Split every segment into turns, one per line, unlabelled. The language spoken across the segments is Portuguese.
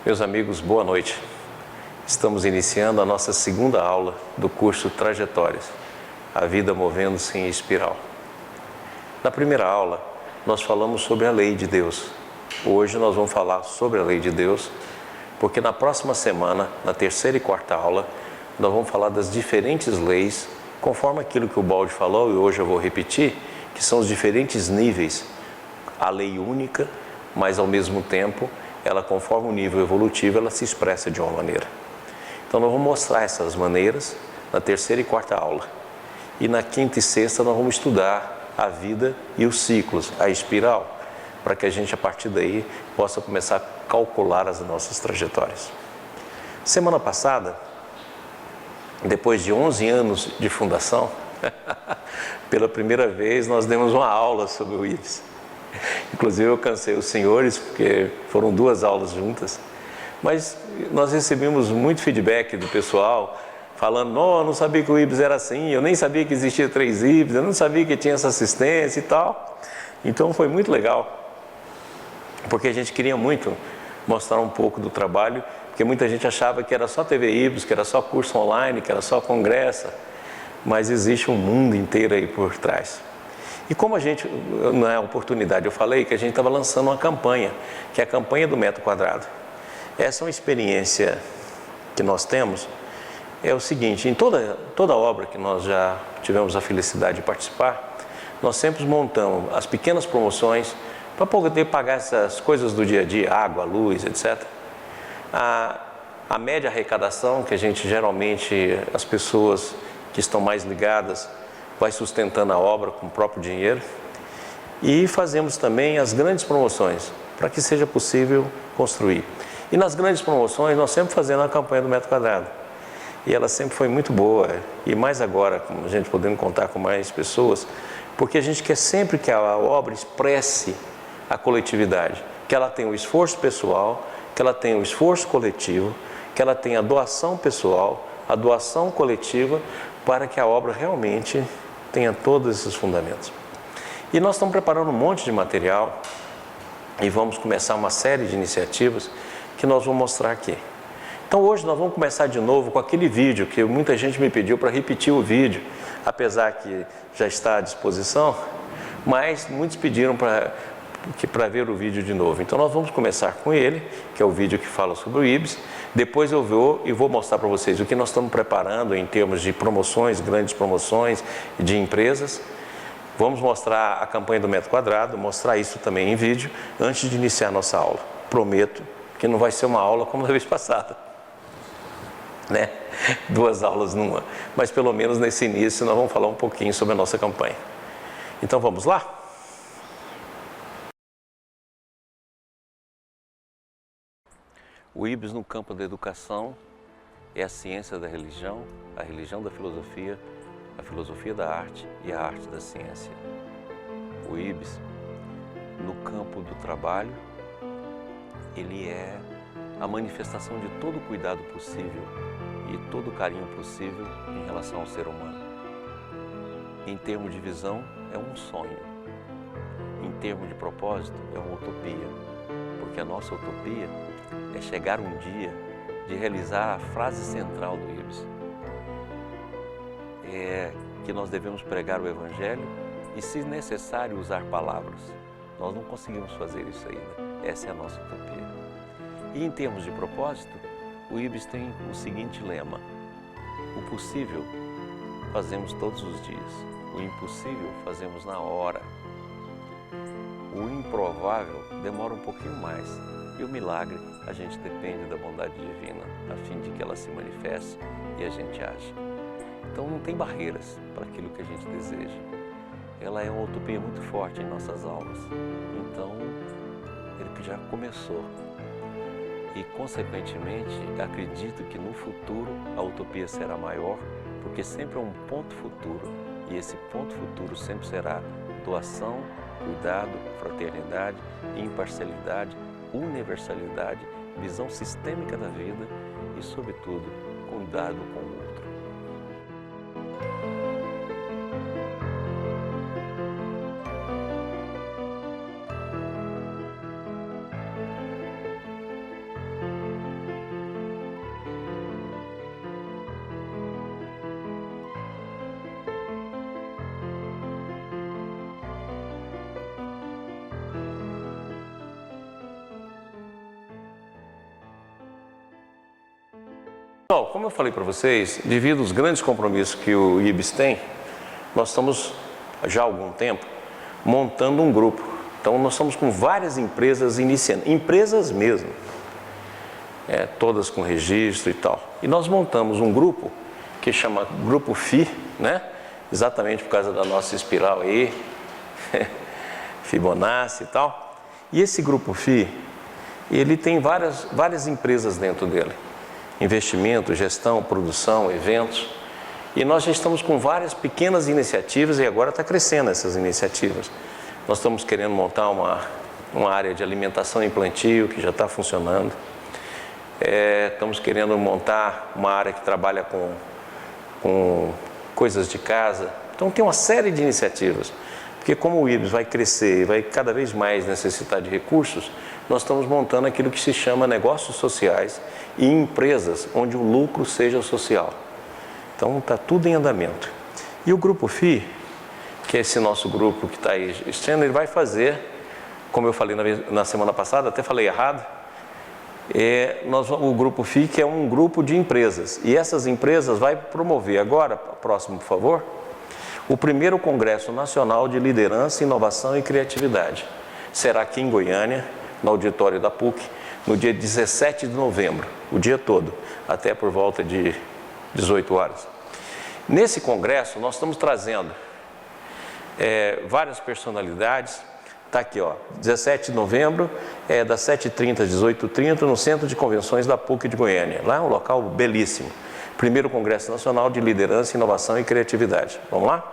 Meus amigos, boa noite. Estamos iniciando a nossa segunda aula do curso Trajetórias, a vida movendo-se em espiral. Na primeira aula, nós falamos sobre a lei de Deus. Hoje nós vamos falar sobre a lei de Deus, porque na próxima semana, na terceira e quarta aula, nós vamos falar das diferentes leis, conforme aquilo que o Baldi falou, e hoje eu vou repetir, que são os diferentes níveis. A lei única, mas ao mesmo tempo, ela, conforme o nível evolutivo, ela se expressa de uma maneira. Então nós vamos mostrar essas maneiras na terceira e quarta aula. E na quinta e sexta nós vamos estudar a vida e os ciclos, a espiral, para que a gente, a partir daí, possa começar a calcular as nossas trajetórias. Semana passada, depois de 11 anos de fundação, pela primeira vez nós demos uma aula sobre o IBS. Inclusive eu cansei os senhores, porque foram 2 aulas juntas, mas nós recebemos muito feedback do pessoal, falando, não sabia que o IBS era assim, eu nem sabia que existia 3 IBS, eu não sabia que tinha essa assistência e tal. Então foi muito legal, porque a gente queria muito mostrar um pouco do trabalho, porque muita gente achava que era só TV IBS, que era só curso online, que era só congresso, mas existe um mundo inteiro aí por trás. E como a gente, na oportunidade eu falei que a gente estava lançando uma campanha, que é a campanha do metro quadrado. Essa é uma experiência que nós temos, é o seguinte, em toda obra que nós já tivemos a felicidade de participar, nós sempre montamos as pequenas promoções para poder pagar essas coisas do dia a dia, água, luz, etc. A média arrecadação, que a gente geralmente, as pessoas que estão mais ligadas, vai sustentando a obra com o próprio dinheiro, e fazemos também as grandes promoções, para que seja possível construir. E nas grandes promoções, nós sempre fazendo a campanha do metro quadrado, e ela sempre foi muito boa, e mais agora, com a gente podendo contar com mais pessoas, porque a gente quer sempre que a obra expresse a coletividade, que ela tenha o esforço pessoal, que ela tenha o esforço coletivo, que ela tenha a doação pessoal, a doação coletiva, para que a obra realmente tenha todos esses fundamentos. E nós estamos preparando um monte de material e vamos começar uma série de iniciativas que nós vamos mostrar aqui. Então hoje nós vamos começar de novo com aquele vídeo que muita gente me pediu para repetir o vídeo, apesar que já está à disposição, mas muitos pediram para ver o vídeo de novo. Então nós vamos começar com ele, que é o vídeo que fala sobre o IBS. Depois eu vou mostrar para vocês o que nós estamos preparando em termos de promoções, grandes promoções de empresas. Vamos mostrar a campanha do metro quadrado, mostrar isso também em vídeo, antes de iniciar a nossa aula. Prometo que não vai ser uma aula como da vez passada, né? 2 aulas numa. Mas pelo menos nesse início nós vamos falar um pouquinho sobre a nossa campanha. Então vamos lá? O IBS no campo da educação é a ciência da religião, a religião da filosofia, a filosofia da arte e a arte da ciência. O IBS no campo do trabalho, ele é a manifestação de todo o cuidado possível e todo o carinho possível em relação ao ser humano. Em termos de visão, é um sonho. Em termos de propósito, é uma utopia, porque a nossa utopia é chegar um dia de realizar a frase central do IBS. É que nós devemos pregar o Evangelho e, se necessário, usar palavras. Nós não conseguimos fazer isso ainda. Essa é a nossa utopia. E em termos de propósito, o IBS tem o seguinte lema: o possível fazemos todos os dias, o impossível fazemos na hora. O improvável demora um pouquinho mais. E o milagre, a gente depende da bondade divina, a fim de que ela se manifeste e a gente age. Então não tem barreiras para aquilo que a gente deseja. Ela é uma utopia muito forte em nossas aulas. Então, ele já começou. E, consequentemente, acredito que no futuro a utopia será maior, porque sempre é um ponto futuro. E esse ponto futuro sempre será doação, cuidado, fraternidade, imparcialidade, universalidade, visão sistêmica da vida e, sobretudo, cuidado com o outro. Pessoal, como eu falei para vocês, devido aos grandes compromissos que o IBS tem, nós estamos, já há algum tempo, montando um grupo. Então, nós estamos com várias empresas iniciando, empresas mesmo, todas com registro e tal. E nós montamos um grupo que chama Grupo FI, né? Exatamente por causa da nossa espiral aí, Fibonacci e tal. E esse Grupo FI, ele tem várias empresas dentro dele. Investimento, gestão, produção, eventos. E nós já estamos com várias pequenas iniciativas e agora está crescendo essas iniciativas. Nós estamos querendo montar uma área de alimentação e plantio que já está funcionando. Estamos querendo montar uma área que trabalha com coisas de casa. Então tem uma série de iniciativas. Porque como o IBS vai crescer e vai cada vez mais necessitar de recursos, nós estamos montando aquilo que se chama negócios sociais e empresas onde o lucro seja social. Então está tudo em andamento. E o Grupo FI, que é esse nosso grupo que está aí existindo, ele vai fazer, como eu falei na semana passada, até falei errado, o Grupo FI, que é um grupo de empresas. E essas empresas vai promover agora, próximo por favor, o primeiro Congresso Nacional de Liderança, Inovação e Criatividade. Será aqui em Goiânia, no auditório da PUC, no dia 17 de novembro, o dia todo, até por volta de 18 horas. Nesse congresso, nós estamos trazendo várias personalidades. Está aqui, ó, 17 de novembro, das 7h30 às 18h30, no Centro de Convenções da PUC de Goiânia. Lá é um local belíssimo. Primeiro Congresso Nacional de Liderança, Inovação e Criatividade. Vamos lá?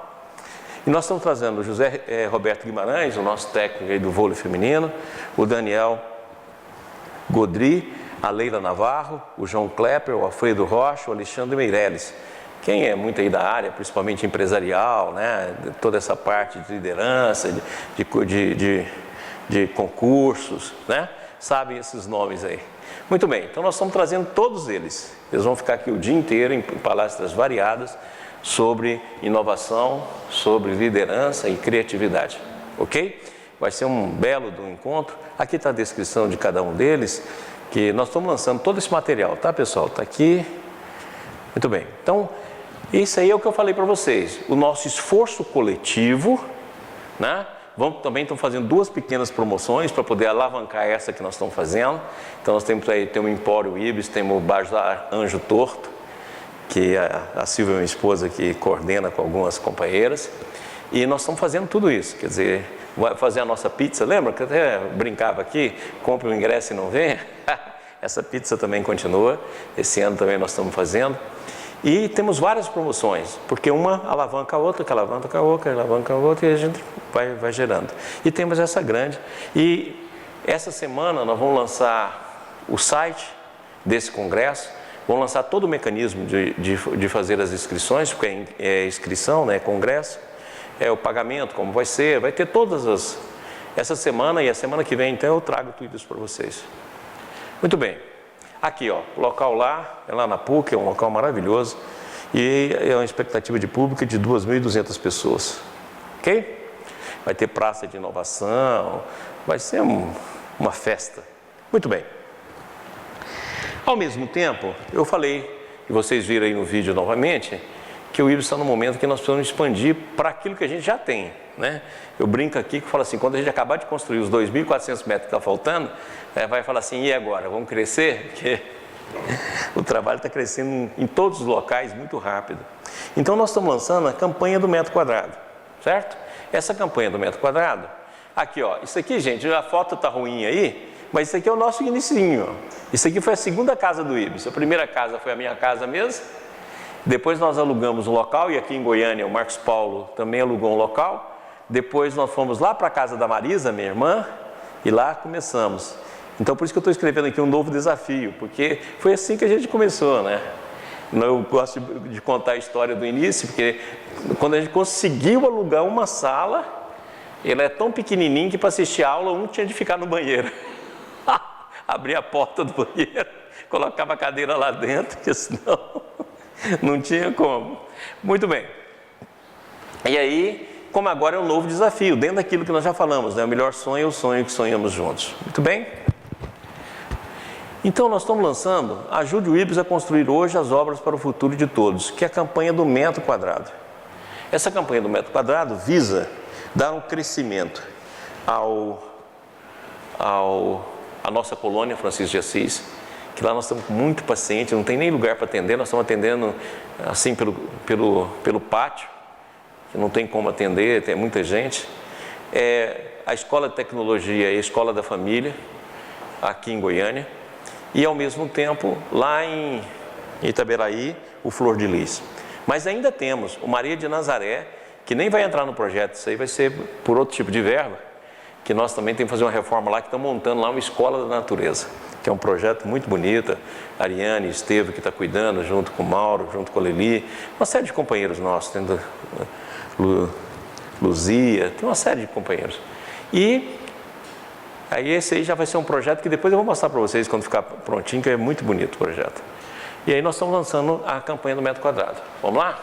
E nós estamos trazendo o José Roberto Guimarães, o nosso técnico aí do vôlei feminino, o Daniel Godri, a Leila Navarro, o João Klepper, o Alfredo Rocha, o Alexandre Meirelles. Quem é muito aí da área, principalmente empresarial, né? Toda essa parte de liderança, de concursos, né? Sabem esses nomes aí. Muito bem, então nós estamos trazendo todos eles. Eles vão ficar aqui o dia inteiro em palestras variadas sobre inovação, sobre liderança e criatividade, ok? Vai ser um belo do encontro. Aqui está a descrição de cada um deles, que nós estamos lançando todo esse material, tá, pessoal? Está aqui. Muito bem. Então, isso aí é o que eu falei para vocês. O nosso esforço coletivo, né? Também estamos fazendo 2 pequenas promoções para poder alavancar essa que nós estamos fazendo. Então, nós temos aí, o Empório IBS, temos o Bazar Anjo Torto, que a Silvia, minha esposa, que coordena com algumas companheiras. E nós estamos fazendo tudo isso, quer dizer, vai fazer a nossa pizza, lembra que eu até brincava aqui, compre o ingresso e não venha? Essa pizza também continua, esse ano também nós estamos fazendo. E temos várias promoções, porque uma alavanca a outra, que alavanca a outra, alavanca a outra, e a gente vai gerando. E temos essa grande. E essa semana nós vamos lançar o site desse congresso, vamos lançar todo o mecanismo de fazer as inscrições, porque é inscrição, né, congresso, o pagamento, como vai ser, vai ter todas essa semana e a semana que vem, então eu trago tudo isso para vocês. Muito bem. Aqui, ó, o local lá, é lá na PUC, é um local maravilhoso e é uma expectativa de público de 2.200 pessoas, ok? Vai ter praça de inovação, vai ser uma festa. Muito bem. Ao mesmo tempo, eu falei, e vocês viram aí no vídeo novamente, que o IBS está no momento que nós precisamos expandir para aquilo que a gente já tem, né? Eu brinco aqui que falo assim, quando a gente acabar de construir os 2.400 metros que está faltando, vai falar assim, e agora, vamos crescer? Porque o trabalho está crescendo em todos os locais muito rápido. Então nós estamos lançando a campanha do metro quadrado, certo? Essa campanha do metro quadrado, aqui ó, isso aqui gente, a foto está ruim aí, mas isso aqui é o nosso inicinho, ó. Isso aqui foi a segunda casa do IBS, a primeira casa foi a minha casa mesmo, depois nós alugamos um local, e aqui em Goiânia o Marcos Paulo também alugou um local. Depois nós fomos lá para a casa da Marisa, minha irmã, e lá começamos. Então por isso que eu estou escrevendo aqui um novo desafio, porque foi assim que a gente começou, né? Eu gosto de contar a história do início, porque quando a gente conseguiu alugar uma sala, ela é tão pequenininha que para assistir a aula um tinha de ficar no banheiro. Abria a porta do banheiro, colocava a cadeira lá dentro, porque senão não tinha como. Muito bem. E aí, como agora é um novo desafio, dentro daquilo que nós já falamos, né? O melhor sonho é o sonho que sonhamos juntos. Muito bem? Então nós estamos lançando Ajude o IBS a construir hoje as obras para o futuro de todos, que é a campanha do metro quadrado. Essa campanha do metro quadrado visa dar um crescimento à nossa colônia Francisco de Assis, que lá nós estamos muito pacientes, não tem nem lugar para atender, nós estamos atendendo assim pelo pátio, que não tem como atender, tem muita gente. A Escola de Tecnologia e a Escola da Família, aqui em Goiânia, e ao mesmo tempo lá em Itaberaí, o Flor de Lis. Mas ainda temos o Maria de Nazaré, que nem vai entrar no projeto, isso aí vai ser por outro tipo de verba, que nós também temos que fazer uma reforma lá, que estão montando lá uma Escola da Natureza, que é um projeto muito bonito. A Ariane Estevam, que está cuidando, junto com o Mauro, junto com a Lili, uma série de companheiros nossos, tendo Luzia, tem uma série de companheiros. E aí esse aí já vai ser um projeto que depois eu vou mostrar para vocês quando ficar prontinho, que é muito bonito o projeto. E aí nós estamos lançando a campanha do metro quadrado. Vamos lá?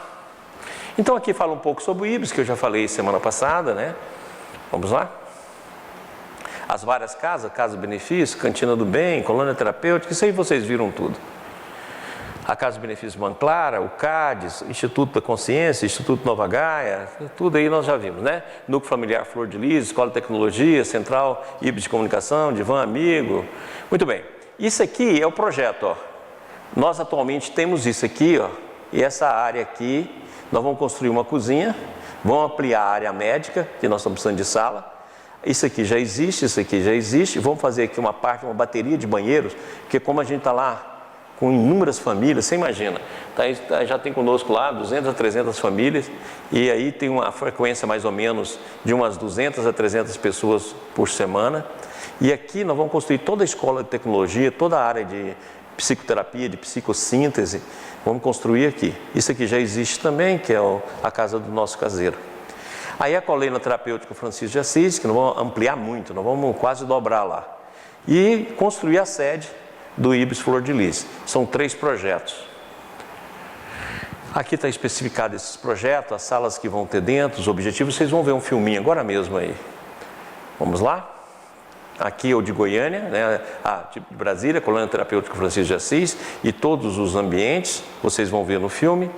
Então aqui fala um pouco sobre o IBS, que eu já falei semana passada, né? Vamos lá? As várias casas, Casa Benefício, Cantina do Bem, Colônia Terapêutica, isso aí vocês viram tudo. A Casa do Benefício Banclara, o CADES, Instituto da Consciência, Instituto Nova Gaia, tudo aí nós já vimos, né? Núcleo Familiar Flor de Lis, Escola de Tecnologia, Central IBS de Comunicação, Divã Amigo. Muito bem. Isso aqui é o projeto, ó. Nós atualmente temos isso aqui, ó, e essa área aqui, nós vamos construir uma cozinha, vamos ampliar a área médica, que nós estamos precisando de sala. Isso aqui já existe, isso aqui já existe. Vamos fazer aqui uma parte, uma bateria de banheiros, porque como a gente está lá com inúmeras famílias, você imagina, já tem conosco lá 200 a 300 famílias, e aí tem uma frequência mais ou menos de umas 200 a 300 pessoas por semana. E aqui nós vamos construir toda a escola de tecnologia, toda a área de psicoterapia, de psicossíntese, vamos construir aqui. Isso aqui já existe também, que é a casa do nosso caseiro. Aí a colônia terapêutica Francisco de Assis, que nós vamos ampliar muito, nós vamos quase dobrar lá. E construir a sede do IBS Flor de Lis. São 3 projetos. Aqui está especificado esses projetos, as salas que vão ter dentro, os objetivos. Vocês vão ver um filminho agora mesmo aí. Vamos lá? Aqui é o de Goiânia, né? De Brasília, Colônia Terapêutica Francisco de Assis, e todos os ambientes, vocês vão ver no filme.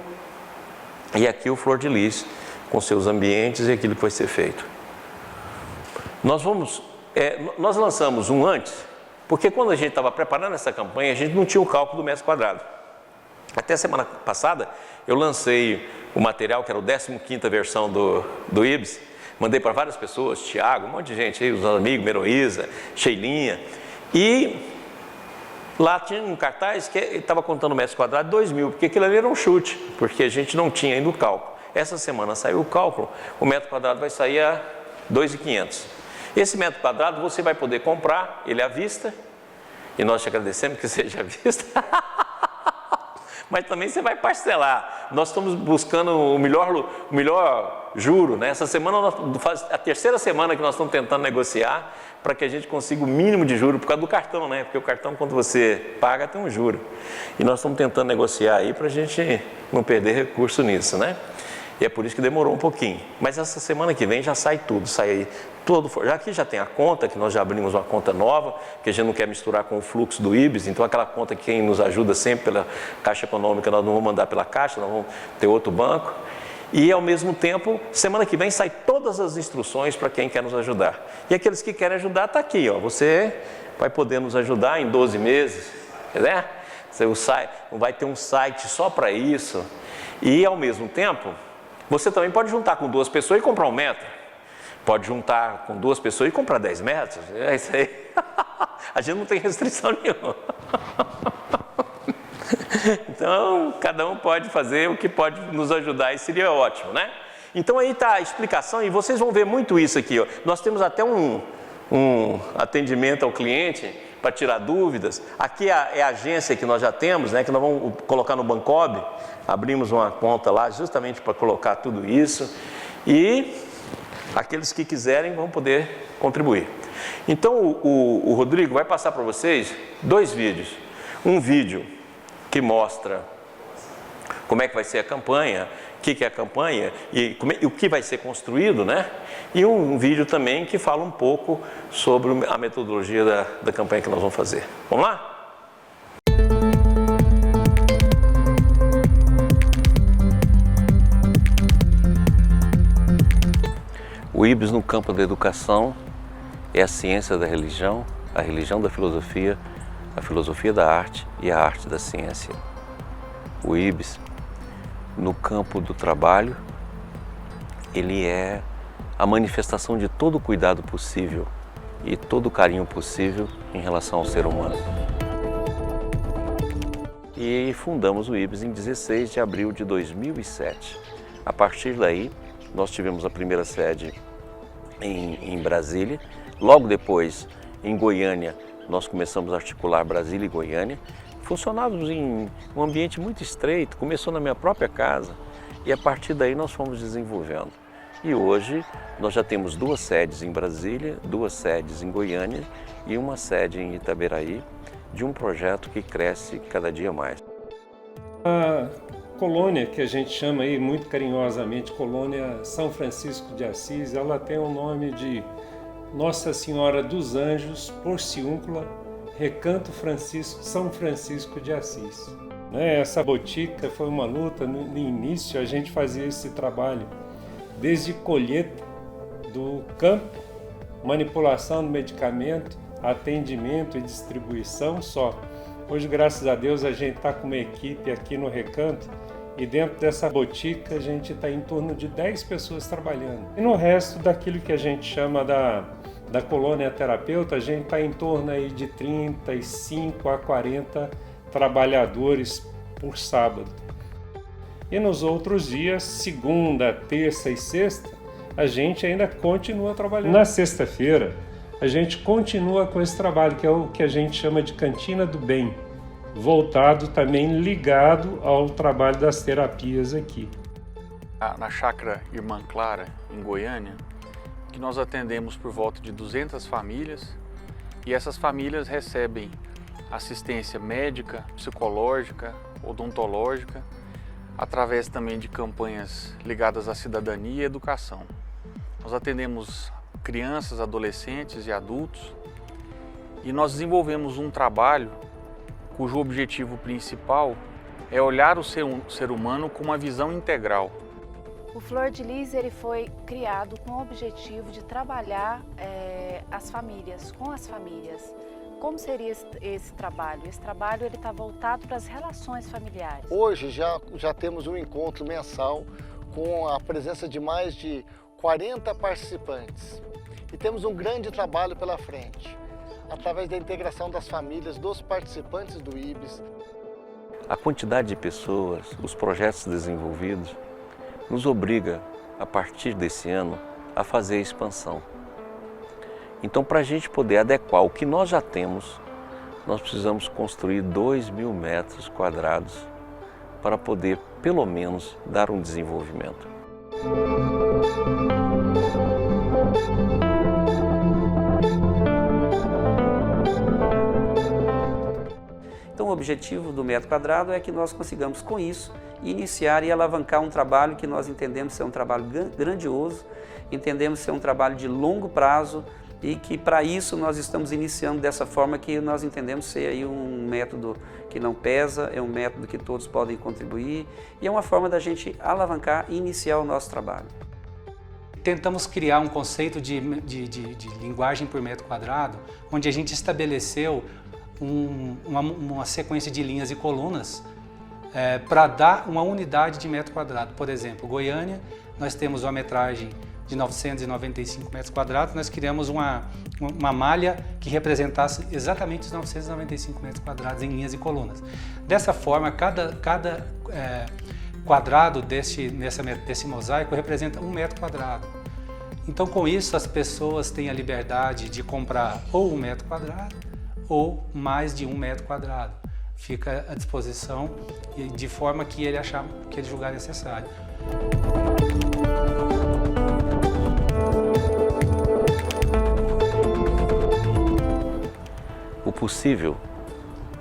E aqui o Flor de Lis, com seus ambientes e aquilo que vai ser feito. Nós lançamos um antes, porque quando a gente estava preparando essa campanha, a gente não tinha o cálculo do metro quadrado. Até a semana passada, eu lancei o material, que era o 15ª versão do IBS, mandei para várias pessoas, Tiago, um monte de gente aí, os amigos, Meroísa, Sheilinha, e lá tinha um cartaz que estava contando metros quadrados 2.000, porque aquilo ali era um chute, porque a gente não tinha ainda o cálculo. Essa semana saiu o cálculo, o metro quadrado vai sair a 2.500. Esse metro quadrado você vai poder comprar ele à vista, e nós te agradecemos que seja à vista, mas também você vai parcelar. Nós estamos buscando o melhor juro, né? Essa semana, a 3ª semana que nós estamos tentando negociar para que a gente consiga o mínimo de juro por causa do cartão, né? Porque o cartão, quando você paga, tem um juro. E nós estamos tentando negociar aí para a gente não perder recurso nisso, né? E é por isso que demorou um pouquinho. Mas essa semana que vem já sai tudo, sai aí todo. Já aqui já tem a conta, que nós já abrimos uma conta nova, que a gente não quer misturar com o fluxo do IBS, então aquela conta que quem nos ajuda sempre pela Caixa Econômica, nós não vamos mandar pela Caixa, nós vamos ter outro banco. E ao mesmo tempo, semana que vem sai todas as instruções para quem quer nos ajudar. E aqueles que querem ajudar, está aqui, ó. Você vai poder nos ajudar em 12 meses, né? Você vai ter um site só para isso. E ao mesmo tempo, você também pode juntar com 2 pessoas e comprar 1 metro. Pode juntar com 2 pessoas e comprar 10 metros. É isso aí. A gente não tem restrição nenhuma. Então, cada um pode fazer o que pode nos ajudar e seria ótimo, né? Então aí está a explicação e vocês vão ver muito isso aqui, ó. Nós temos até um atendimento ao cliente para tirar dúvidas. Aqui é a agência que nós já temos, né? Que nós vamos colocar no Bancob. Abrimos uma conta lá justamente para colocar tudo isso. E aqueles que quiserem vão poder contribuir. Então o Rodrigo vai passar para vocês 2 vídeos. Um vídeo que mostra como é que vai ser a campanha, o que é a campanha e o que vai ser construído, né? E um vídeo também que fala um pouco sobre a metodologia da campanha que nós vamos fazer. Vamos lá? O IBS no campo da educação é a ciência da religião, a religião da filosofia, a filosofia da arte e a arte da ciência. O IBS no campo do trabalho, ele é a manifestação de todo o cuidado possível e todo o carinho possível em relação ao ser humano. E fundamos o IBS em 16 de abril de 2007. A partir daí, nós tivemos a primeira sede em Brasília. Logo depois, em Goiânia, nós começamos a articular Brasília e Goiânia. Funcionávamos em um ambiente muito estreito, começou na minha própria casa e a partir daí nós fomos desenvolvendo. E hoje nós já temos 2 sedes em Brasília, 2 sedes em Goiânia e uma sede em Itaberaí, de um projeto que cresce cada dia mais.
A colônia, que a gente chama aí muito carinhosamente Colônia São Francisco de Assis, ela tem o nome de Nossa Senhora dos Anjos, Porciúncula, Recanto São Francisco de Assis. Essa botica foi uma luta, no início a gente fazia esse trabalho desde colheita do campo, manipulação do medicamento, atendimento e distribuição só. Hoje, graças a Deus, a gente está com uma equipe aqui no Recanto e dentro dessa botica a gente está em torno de 10 pessoas trabalhando. E no resto daquilo que a gente chama da colônia terapeuta, a gente está em torno aí de 35 a 40 trabalhadores por sábado. E nos outros dias, segunda, terça e sexta, a gente ainda continua trabalhando. Na sexta-feira, a gente continua com esse trabalho, que é o que a gente chama de Cantina do Bem, voltado também ligado ao trabalho das terapias aqui.
Na Chácara Irmã Clara, em Goiânia, que nós atendemos por volta de 200 famílias e essas famílias recebem assistência médica, psicológica, odontológica, através também de campanhas ligadas à cidadania e educação. Nós atendemos crianças, adolescentes e adultos e nós desenvolvemos um trabalho cujo objetivo principal é olhar o ser humano com uma visão integral.
O Flor de Lis ele foi criado com o objetivo de trabalhar as famílias, com as famílias. Como seria esse trabalho? Esse trabalho está voltado para as relações familiares.
Hoje já temos um encontro mensal com a presença de mais de 40 participantes. E temos um grande trabalho pela frente, através da integração das famílias, dos participantes do IBS.
A quantidade de pessoas, os projetos desenvolvidos, nos obriga, a partir desse ano, a fazer a expansão. Então, para a gente poder adequar o que nós já temos, nós precisamos construir 2.000 metros quadrados para poder, pelo menos, dar um desenvolvimento.
Então, o objetivo do metro quadrado é que nós consigamos, com isso, iniciar e alavancar um trabalho que nós entendemos ser um trabalho grandioso, entendemos ser um trabalho de longo prazo, e que para isso nós estamos iniciando dessa forma que nós entendemos ser aí um método que não pesa, é um método que todos podem contribuir e é uma forma da gente alavancar e iniciar o nosso trabalho.
Tentamos criar um conceito de linguagem por metro quadrado, onde a gente estabeleceu uma sequência de linhas e colunas para dar uma unidade de metro quadrado. Por exemplo, Goiânia, nós temos uma metragem de 995 metros quadrados, nós criamos uma malha que representasse exatamente os 995 metros quadrados em linhas e colunas. Dessa forma, cada quadrado desse mosaico representa 1 metro quadrado. Então, com isso, as pessoas têm a liberdade de comprar ou 1 metro quadrado ou mais de 1 metro quadrado. Fica à disposição de forma que ele julgar necessário.
O possível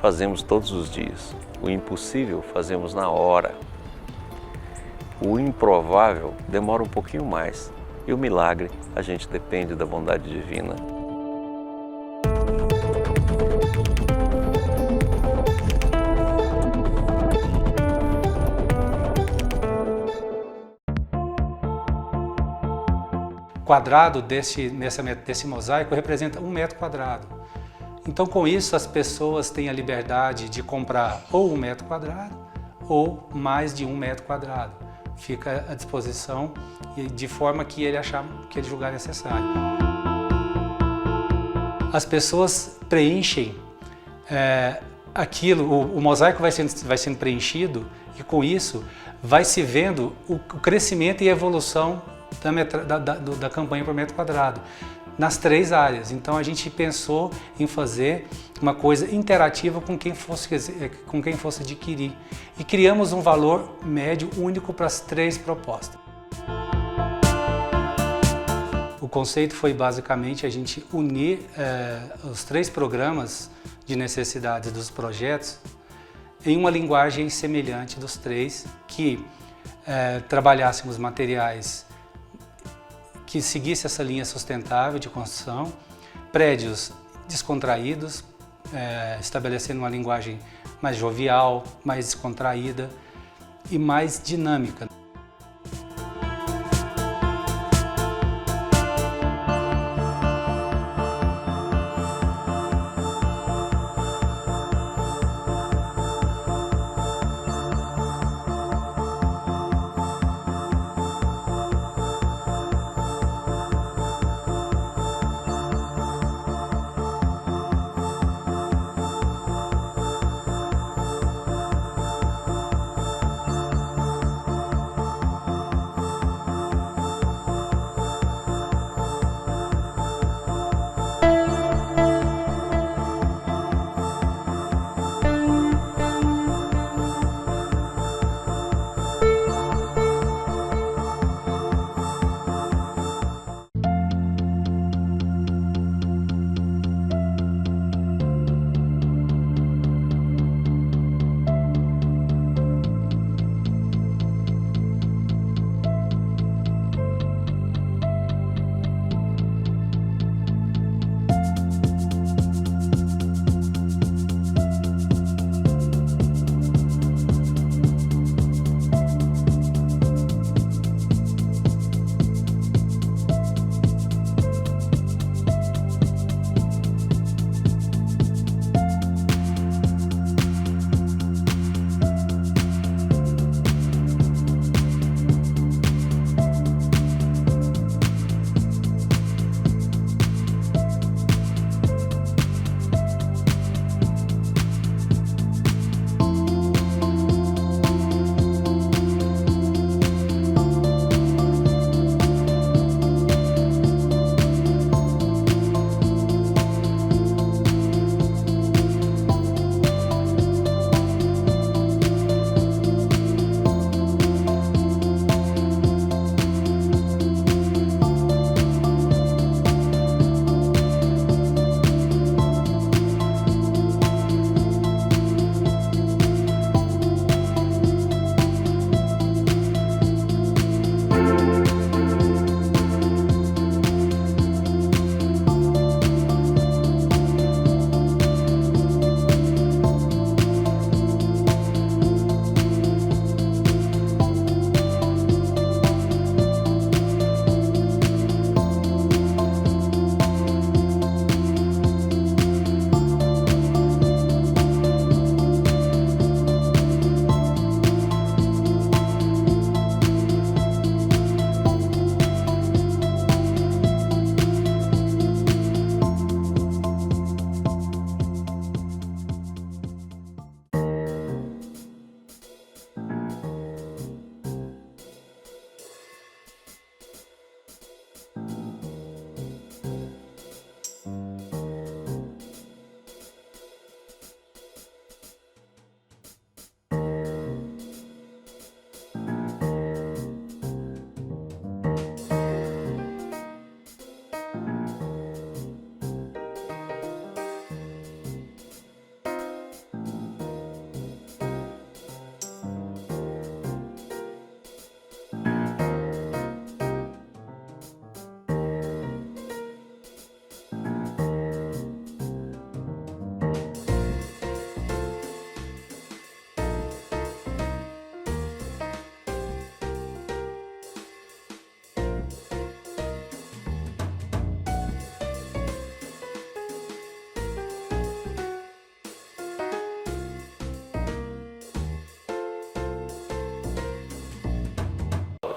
fazemos todos os dias, o impossível fazemos na hora. O improvável demora um pouquinho mais e o milagre a gente depende da bondade divina.
quadrado desse mosaico representa 1 metro quadrado. Então, com isso, as pessoas têm a liberdade de comprar ou 1 metro quadrado ou mais de 1 metro quadrado. Fica à disposição de forma que ele julgar necessário. As pessoas preenchem aquilo, o mosaico vai sendo preenchido e com isso vai se vendo o crescimento e evolução da campanha por metro quadrado nas 3 áreas. Então a gente pensou em fazer uma coisa interativa com quem fosse adquirir e criamos um valor médio único para as 3 propostas. O conceito foi basicamente a gente unir os 3 programas de necessidades dos projetos em uma linguagem semelhante dos 3, que trabalhássemos materiais que seguisse essa linha sustentável de construção, prédios descontraídos, estabelecendo uma linguagem mais jovial, mais descontraída e mais dinâmica.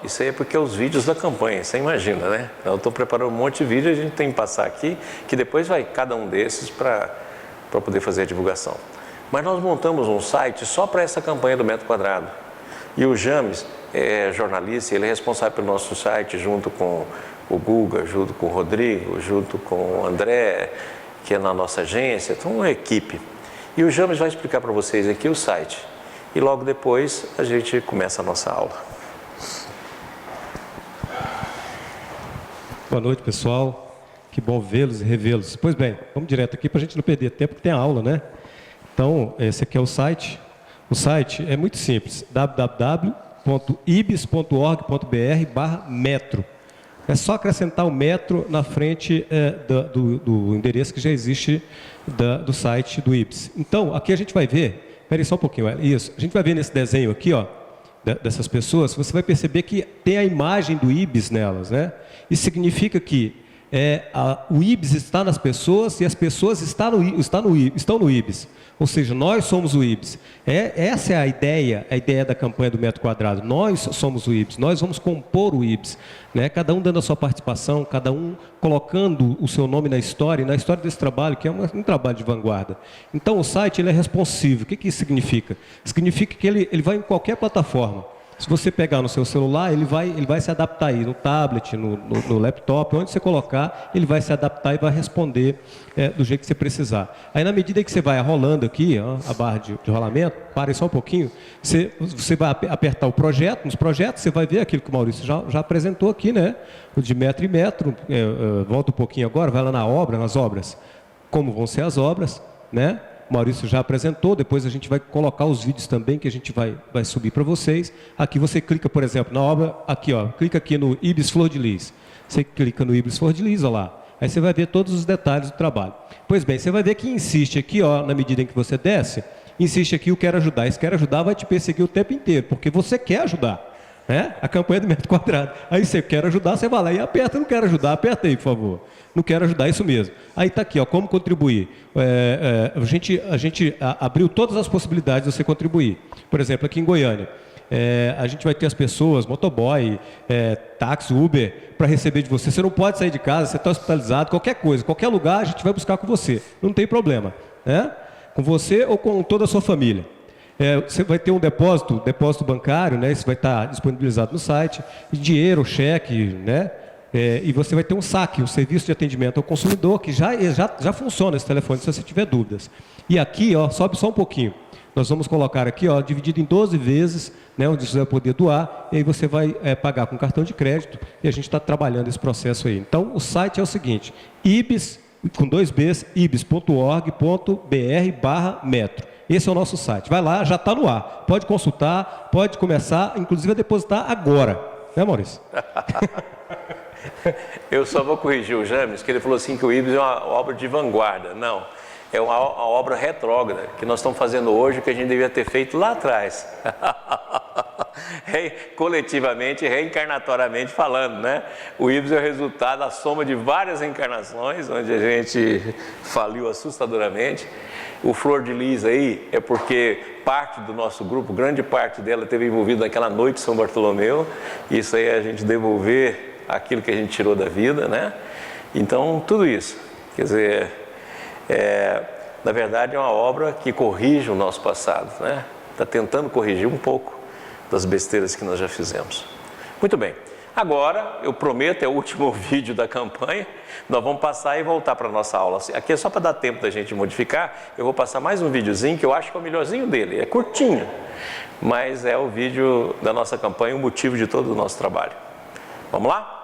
isso aí é porque é os vídeos da campanha, você imagina, né? Eu estou preparando um monte de vídeo, a gente tem que passar aqui, que depois vai cada um desses para poder fazer a divulgação. Mas nós montamos um site só para essa campanha do metro quadrado. E o James é jornalista, ele é responsável pelo nosso site, junto com o Guga, junto com o Rodrigo, junto com o André, que é na nossa agência, então uma equipe. E o James vai explicar para vocês aqui o site. E logo depois a gente começa a nossa aula.
Boa noite, pessoal. Que bom vê-los e revê-los. Pois bem, vamos direto aqui para a gente não perder tempo, que tem a aula, né? Então, esse aqui é o site. O site é muito simples, www.ibis.org.br/metro. É só acrescentar o metro na frente do endereço que já existe do site do IBS. Então, aqui a gente vai ver, espera aí só um pouquinho, isso, a gente vai ver nesse desenho aqui, ó, dessas pessoas, você vai perceber que tem a imagem do IBS nelas, né? Isso significa que o IBS está nas pessoas e as pessoas estão no IBS. Ou seja, nós somos o IBS. Essa é a ideia da campanha do metro quadrado. Nós somos o IBS, nós vamos compor o IBS. Né? Cada um dando a sua participação, cada um colocando o seu nome na história desse trabalho, que é um trabalho de vanguarda. Então, o site ele é responsivo. O que isso significa? Significa que ele vai em qualquer plataforma. Se você pegar no seu celular, ele vai se adaptar aí, no tablet, no laptop, onde você colocar, ele vai se adaptar e vai responder do jeito que você precisar. Aí, na medida que você vai rolando aqui, ó, a barra de rolamento, pare só um pouquinho, você vai apertar o projeto, nos projetos você vai ver aquilo que o Maurício já apresentou aqui, né? O de metro em metro, volta um pouquinho agora, vai lá nas obras, como vão ser as obras, né? O Maurício já apresentou, depois a gente vai colocar os vídeos também que a gente vai subir para vocês. Aqui você clica, por exemplo, na obra, aqui ó, clica aqui no Ibis Flor de Lis. Você clica no Ibis Flor de Lis, ó lá. Aí você vai ver todos os detalhes do trabalho. Pois bem, você vai ver que insiste aqui, ó, na medida em que você desce, insiste aqui o quero ajudar. Esse quero ajudar vai te perseguir o tempo inteiro, porque você quer ajudar. Né? A campanha do metro quadrado. Aí você quer ajudar, você vai lá e aperta, não quero ajudar, aperta aí, por favor. Não quero ajudar, isso mesmo. Aí está aqui, ó, como contribuir. A gente abriu todas as possibilidades de você contribuir. Por exemplo, aqui em Goiânia, a gente vai ter as pessoas, motoboy, táxi, Uber, para receber de você. Você não pode sair de casa, você está hospitalizado, qualquer coisa, qualquer lugar a gente vai buscar com você. Não tem problema. Né? Com você ou com toda a sua família. Você vai ter um depósito bancário, né? Isso vai estar disponibilizado no site, dinheiro, cheque, né? E você vai ter um saque, um serviço de atendimento ao consumidor, que já funciona esse telefone, se você tiver dúvidas. E aqui, ó, sobe só um pouquinho. Nós vamos colocar aqui, ó, dividido em 12 vezes, né, onde você vai poder doar, e aí você vai pagar com cartão de crédito, e a gente está trabalhando esse processo aí. Então, o site é o seguinte, ibis, com 2 Bs, ibis.org.br/metro. Esse é o nosso site. Vai lá, já está no ar. Pode consultar, pode começar, inclusive a depositar agora. Né, Maurício?
Eu só vou corrigir o James, que ele falou assim que o IBS é uma obra de vanguarda. Não, é uma obra retrógrada, que nós estamos fazendo hoje, que a gente devia ter feito lá atrás. Coletivamente, reencarnatoriamente falando, né? O IBS é o resultado da soma de várias encarnações, onde a gente faliu assustadoramente. O Flor de Lis aí é porque parte do nosso grupo, grande parte dela esteve envolvida naquela noite de São Bartolomeu. Isso aí é a gente devolver aquilo que a gente tirou da vida, né? Então, tudo isso. Quer dizer, na verdade é uma obra que corrige o nosso passado, né? Está tentando corrigir um pouco das besteiras que nós já fizemos. Muito bem. Agora, eu prometo, é o último vídeo da campanha, nós vamos passar e voltar para a nossa aula. Aqui é só para dar tempo da gente modificar, eu vou passar mais um videozinho que eu acho que é o melhorzinho dele, é curtinho, mas é o vídeo da nossa campanha, o motivo de todo o nosso trabalho. Vamos lá?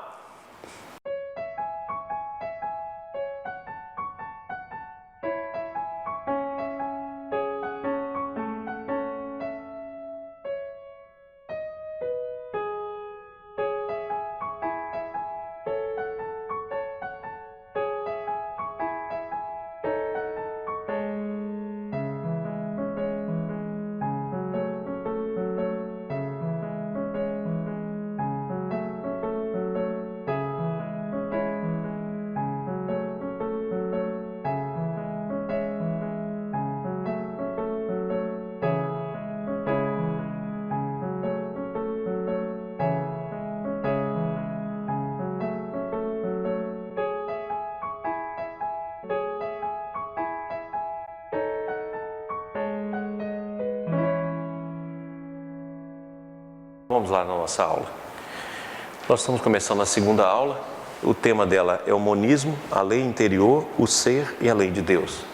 vamos lá na nossa aula. Nós estamos começando a segunda aula. O tema dela é o monismo, a lei interior, o ser e a lei de Deus.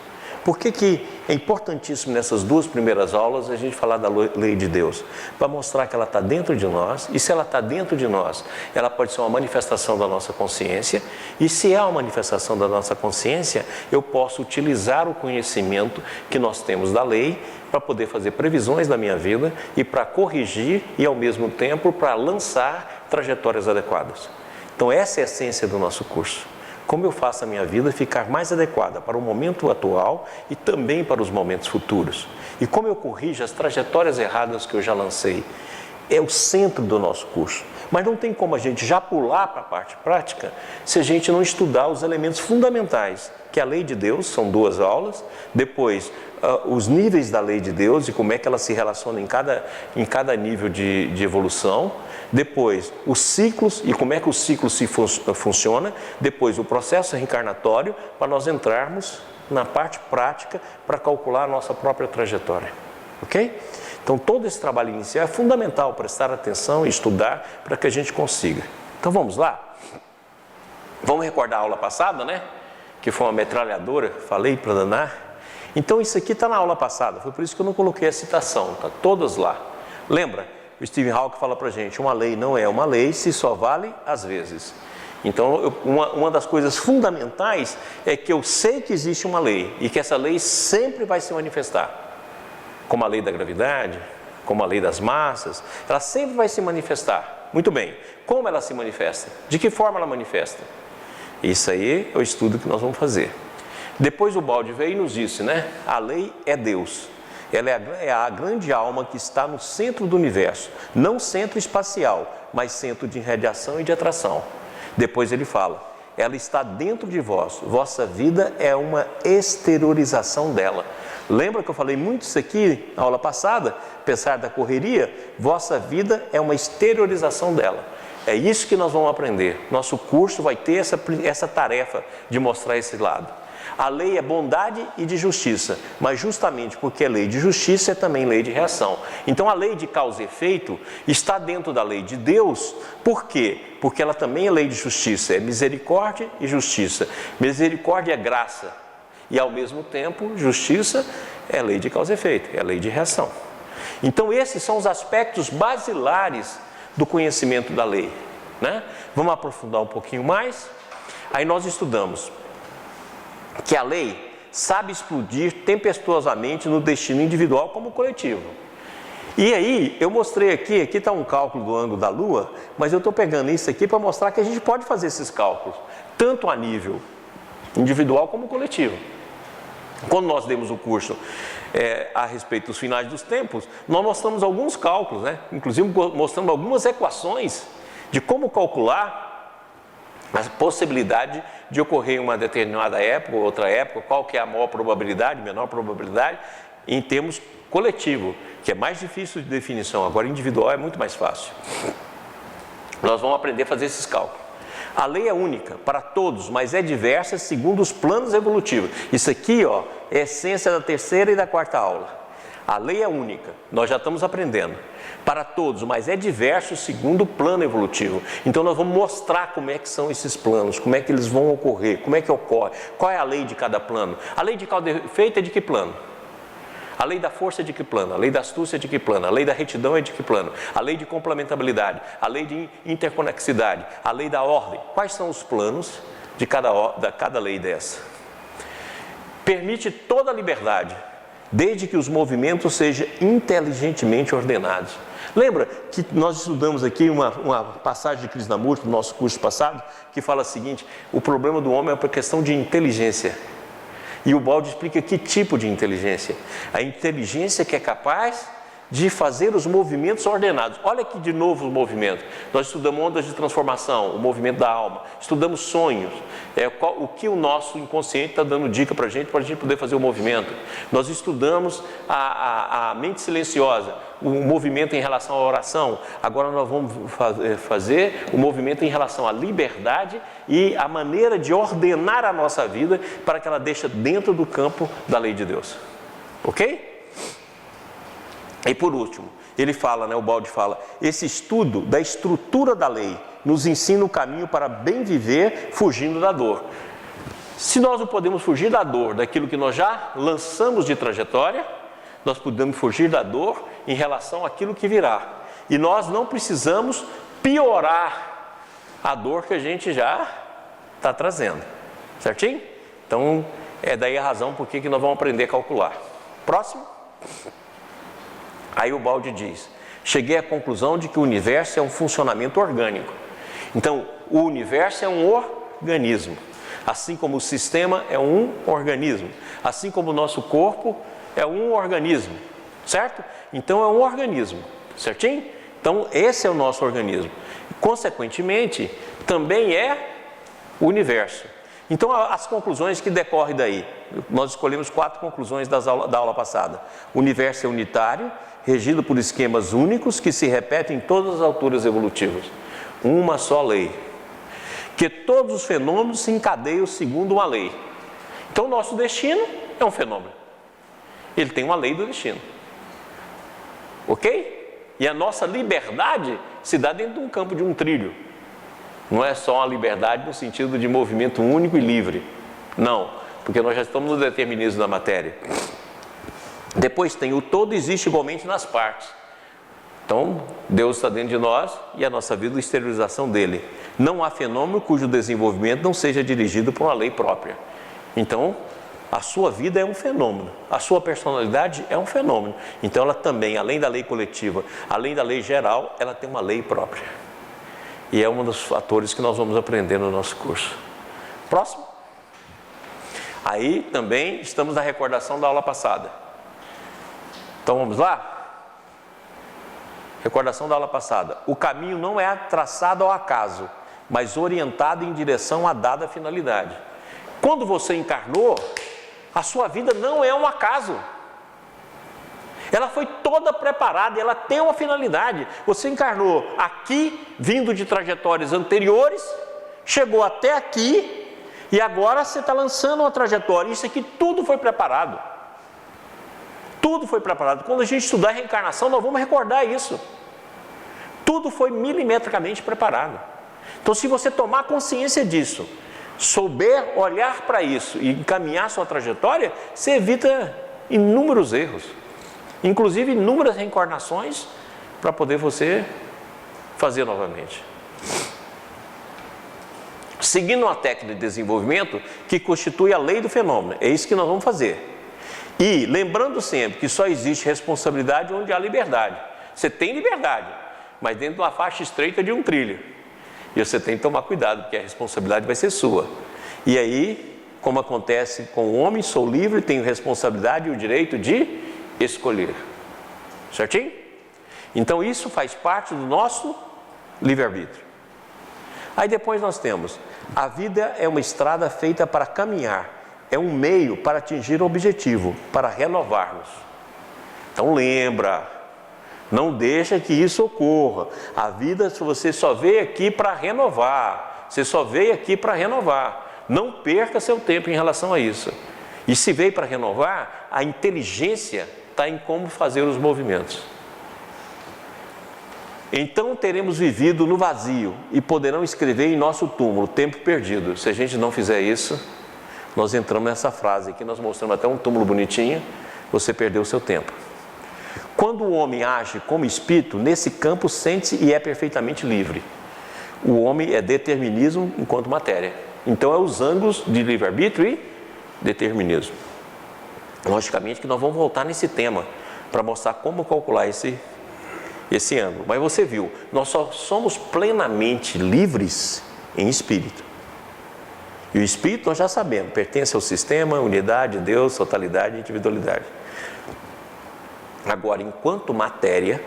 Por que é importantíssimo nessas duas primeiras aulas a gente falar da lei de Deus? Para mostrar que ela está dentro de nós, e se ela está dentro de nós, ela pode ser uma manifestação da nossa consciência, e se é uma manifestação da nossa consciência, eu posso utilizar o conhecimento que nós temos da lei para poder fazer previsões da minha vida e para corrigir e ao mesmo tempo para lançar trajetórias adequadas. Então essa é a essência do nosso curso. Como eu faço a minha vida ficar mais adequada para o momento atual e também para os momentos futuros. E como eu corrijo as trajetórias erradas que eu já lancei. É o centro do nosso curso. Mas não tem como a gente já pular para a parte prática se a gente não estudar os elementos fundamentais, que é a lei de Deus, são 2 aulas, depois os níveis da lei de Deus e como é que ela se relaciona em cada nível de evolução, depois os ciclos e como é que o ciclo funciona, depois o processo reencarnatório, para nós entrarmos na parte prática para calcular a nossa própria trajetória, ok? Então todo esse trabalho inicial é fundamental, prestar atenção e estudar para que a gente consiga. Então vamos lá? Vamos recordar a aula passada, né? Que foi uma metralhadora, falei para danar. Então isso aqui está na aula passada, foi por isso que eu não coloquei a citação, está todas lá. Lembra? O Stephen Hawking fala para a gente, uma lei não é uma lei se só vale às vezes. Então, uma das coisas fundamentais é que eu sei que existe uma lei e que essa lei sempre vai se manifestar. Como a lei da gravidade, como a lei das massas, ela sempre vai se manifestar. Muito bem, como ela se manifesta? De que forma ela manifesta? Isso aí é o estudo que nós vamos fazer. Depois o Baldi veio e nos disse, né? A lei é Deus. Ela é a grande alma que está no centro do universo, não centro espacial, mas centro de irradiação e de atração. Depois ele fala, ela está dentro de vós, vossa vida é uma exteriorização dela. Lembra que eu falei muito isso aqui na aula passada? Apesar da correria, vossa vida é uma exteriorização dela. É isso que nós vamos aprender. Nosso curso vai ter essa tarefa de mostrar esse lado. A lei é bondade e de justiça, mas justamente porque é lei de justiça é também lei de reação. Então a lei de causa e efeito está dentro da lei de Deus, por quê? Porque ela também é lei de justiça, é misericórdia e justiça. Misericórdia é graça e ao mesmo tempo justiça é lei de causa e efeito, é lei de reação. Então esses são os aspectos basilares do conhecimento da lei, né? Vamos aprofundar um pouquinho mais. Aí nós estudamos que a lei sabe explodir tempestuosamente no destino individual como coletivo. E aí, eu mostrei aqui está um cálculo do ângulo da Lua, mas eu estou pegando isso aqui para mostrar que a gente pode fazer esses cálculos, tanto a nível individual como coletivo. Quando nós demos o curso a respeito dos finais dos tempos, nós mostramos alguns cálculos, né? Inclusive mostramos algumas equações de como calcular a possibilidade de ocorrer em uma determinada época ou outra época, qual que é a maior probabilidade, menor probabilidade, em termos coletivo, que é mais difícil de definição, agora individual é muito mais fácil. Nós vamos aprender a fazer esses cálculos. A lei é única para todos, mas é diversa segundo os planos evolutivos. Isso aqui, ó, é a essência da terceira e da quarta aula. A lei é única, nós já estamos aprendendo, para todos, mas é diverso segundo o plano evolutivo. Então nós vamos mostrar como é que são esses planos, como é que eles vão ocorrer, como é que ocorre, qual é a lei de cada plano. A lei de causa e efeito é de que plano? A lei da força é de que plano? A lei da astúcia é de que plano? A lei da retidão é de que plano? A lei de complementabilidade, a lei de interconexidade, a lei da ordem. Quais são os planos de cada lei dessa? Permite toda a liberdade, desde que os movimentos sejam inteligentemente ordenados. Lembra que nós estudamos aqui uma passagem de Krishnamurti no nosso curso passado, que fala o seguinte, o problema do homem é uma questão de inteligência. E o Baldi explica que tipo de inteligência. A inteligência que é capaz de fazer os movimentos ordenados. Olha aqui de novo os movimentos. Nós estudamos ondas de transformação, o movimento da alma. Estudamos sonhos, o que o nosso inconsciente está dando dica para a gente poder fazer o movimento. Nós estudamos a mente silenciosa, o movimento em relação à oração. Agora nós vamos fazer o movimento em relação à liberdade e a maneira de ordenar a nossa vida para que ela deixe dentro do campo da lei de Deus. Ok? E por último, ele fala, o Baldi fala, esse estudo da estrutura da lei nos ensina o caminho para bem viver fugindo da dor. Se nós não podemos fugir da dor, daquilo que nós já lançamos de trajetória, nós podemos fugir da dor em relação àquilo que virá. E nós não precisamos piorar a dor que a gente já está trazendo. Certinho? Então, é daí a razão por que nós vamos aprender a calcular. Próximo. Aí o Baldi diz, cheguei à conclusão de que o universo é um funcionamento orgânico. Então, o universo é um organismo. Assim como o sistema é um organismo. Assim como o nosso corpo é um organismo. Certo? Então, é um organismo. Certinho? Então, esse é o nosso organismo. Consequentemente, também é o universo. Então, as conclusões que decorrem daí. Nós escolhemos 4 conclusões da aula passada. O universo é unitário, regido por esquemas únicos que se repetem em todas as alturas evolutivas. Uma só lei. Que todos os fenômenos se encadeiam segundo uma lei. Então, o nosso destino é um fenômeno. Ele tem uma lei do destino. Ok? E a nossa liberdade se dá dentro de um campo de um trilho. Não é só uma liberdade no sentido de movimento único e livre. Não, porque nós já estamos no determinismo da matéria. Depois tem o todo existe igualmente nas partes. Então, Deus está dentro de nós e a nossa vida é a exteriorização dele. Não há fenômeno cujo desenvolvimento não seja dirigido por uma lei própria. Então, a sua vida é um fenômeno, a sua personalidade é um fenômeno. Então, ela também, além da lei coletiva, além da lei geral, ela tem uma lei própria. E é um dos fatores que nós vamos aprender no nosso curso. Próximo. Aí também estamos na recordação da aula passada. Então vamos lá? Recordação da aula passada. O caminho não é traçado ao acaso, mas orientado em direção a dada finalidade. Quando você encarnou, a sua vida não é um acaso. Ela foi toda preparada, ela tem uma finalidade. Você encarnou aqui, vindo de trajetórias anteriores, chegou até aqui e agora você está lançando uma trajetória. Isso aqui tudo foi preparado. Tudo foi preparado. Quando a gente estudar a reencarnação, nós vamos recordar isso. Tudo foi milimetricamente preparado. Então, se você tomar consciência disso, souber olhar para isso e encaminhar sua trajetória, você evita inúmeros erros. Inclusive inúmeras reencarnações para poder você fazer novamente. Seguindo uma técnica de desenvolvimento que constitui a lei do fenômeno. É isso que nós vamos fazer. E lembrando sempre que só existe responsabilidade onde há liberdade. Você tem liberdade, mas dentro de uma faixa estreita de um trilho. E você tem que tomar cuidado, porque a responsabilidade vai ser sua. E aí, como acontece com o homem, sou livre, tenho responsabilidade e o direito de escolher. Certinho? Então isso faz parte do nosso livre-arbítrio. Aí depois nós temos, a vida é uma estrada feita para caminhar, é um meio para atingir o objetivo, para renovar-nos. Então lembra, não deixa que isso ocorra. A vida você só veio aqui para renovar, você só veio aqui para renovar. Não perca seu tempo em relação a isso. E se veio para renovar, a inteligência está em como fazer os movimentos. Então teremos vivido no vazio e poderão escrever em nosso túmulo, tempo perdido. Se a gente não fizer isso, nós entramos nessa frase aqui, nós mostramos até um túmulo bonitinho, você perdeu o seu tempo. Quando o homem age como espírito, nesse campo sente-se e é perfeitamente livre. O homem é determinismo enquanto matéria. Então é os ângulos de livre-arbítrio e determinismo. Logicamente que nós vamos voltar nesse tema para mostrar como calcular esse ângulo. Mas você viu, nós só somos plenamente livres em espírito. E o espírito nós já sabemos, pertence ao sistema, unidade, Deus, totalidade e individualidade. Agora, enquanto matéria,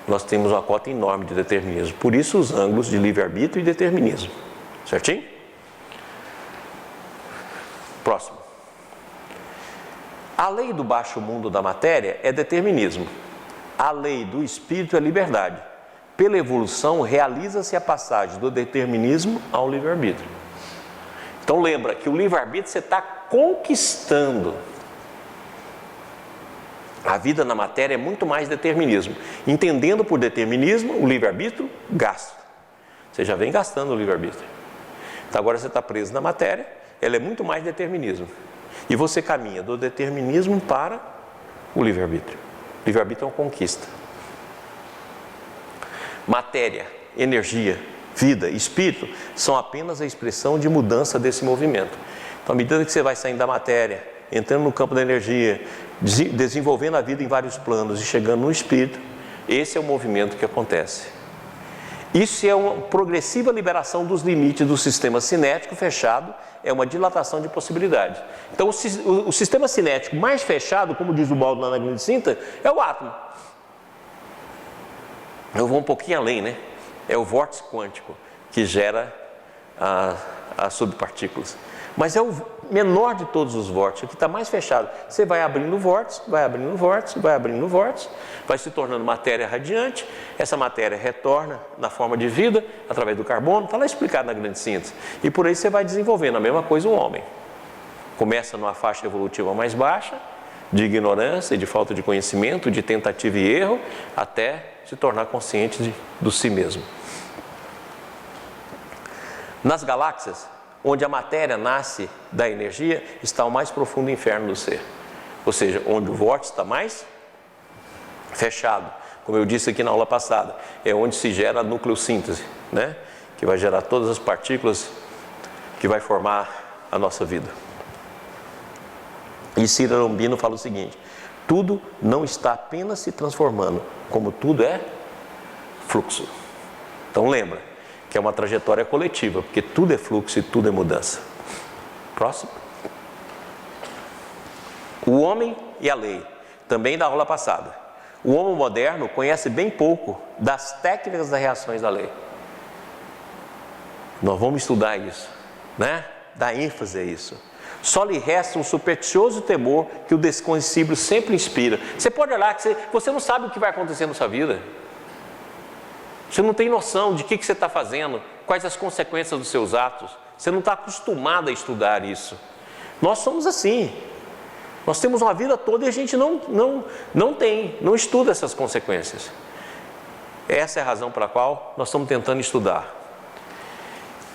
nós temos uma cota enorme de determinismo. Por isso os ângulos de livre-arbítrio e determinismo. Certinho? Próximo. A lei do baixo mundo da matéria é determinismo. A lei do espírito é liberdade. Pela evolução, realiza-se a passagem do determinismo ao livre-arbítrio. Então lembra que o livre-arbítrio você está conquistando. A vida na matéria é muito mais determinismo. Entendendo por determinismo, o livre-arbítrio, gasto. Você já vem gastando o livre-arbítrio. Então agora você está preso na matéria, ela é muito mais determinismo. E você caminha do determinismo para o livre-arbítrio. Livre-arbítrio é uma conquista. Matéria, energia, vida, espírito são apenas a expressão de mudança desse movimento. Então, à medida que você vai saindo da matéria, entrando no campo da energia, desenvolvendo a vida em vários planos e chegando no espírito, esse é o movimento que acontece. Isso é uma progressiva liberação dos limites do sistema cinético fechado, é uma dilatação de possibilidades. Então, o sistema cinético mais fechado, como diz o Baldo lá na grande cinta, é o átomo. Eu vou um pouquinho além, né? É o vórtice quântico que gera as subpartículas. Mas é o menor de todos os vórtices, que está mais fechado. Você vai abrindo o vórtice, vai abrindo o vórtice, vai abrindo o vórtice, vai se tornando matéria radiante. Essa matéria retorna na forma de vida, através do carbono, está lá explicado na grande síntese. E por aí você vai desenvolvendo a mesma coisa o homem. Começa numa faixa evolutiva mais baixa, de ignorância e de falta de conhecimento, de tentativa e erro, até se tornar consciente do si mesmo. Nas galáxias, onde a matéria nasce da energia, está o mais profundo inferno do ser. Ou seja, onde o vórtice está mais fechado. Como eu disse aqui na aula passada, é onde se gera a nucleossíntese, né? Que vai gerar todas as partículas que vai formar a nossa vida. E Ciro Lombino fala o seguinte: tudo não está apenas se transformando, como tudo é fluxo. Então lembra que é uma trajetória coletiva, porque tudo é fluxo e tudo é mudança. Próximo. O homem e a lei, também da aula passada. O homem moderno conhece bem pouco das técnicas das reações da lei. Nós vamos estudar isso, né? Dar ênfase a isso. Só lhe resta um supersticioso temor que o desconhecido sempre inspira. Você pode olhar que você não sabe o que vai acontecer na sua vida. Você não tem noção de o que você está fazendo, quais as consequências dos seus atos. Você não está acostumado a estudar isso. Nós somos assim. Nós temos uma vida toda e a gente não estuda essas consequências. Essa é a razão pela qual nós estamos tentando estudar.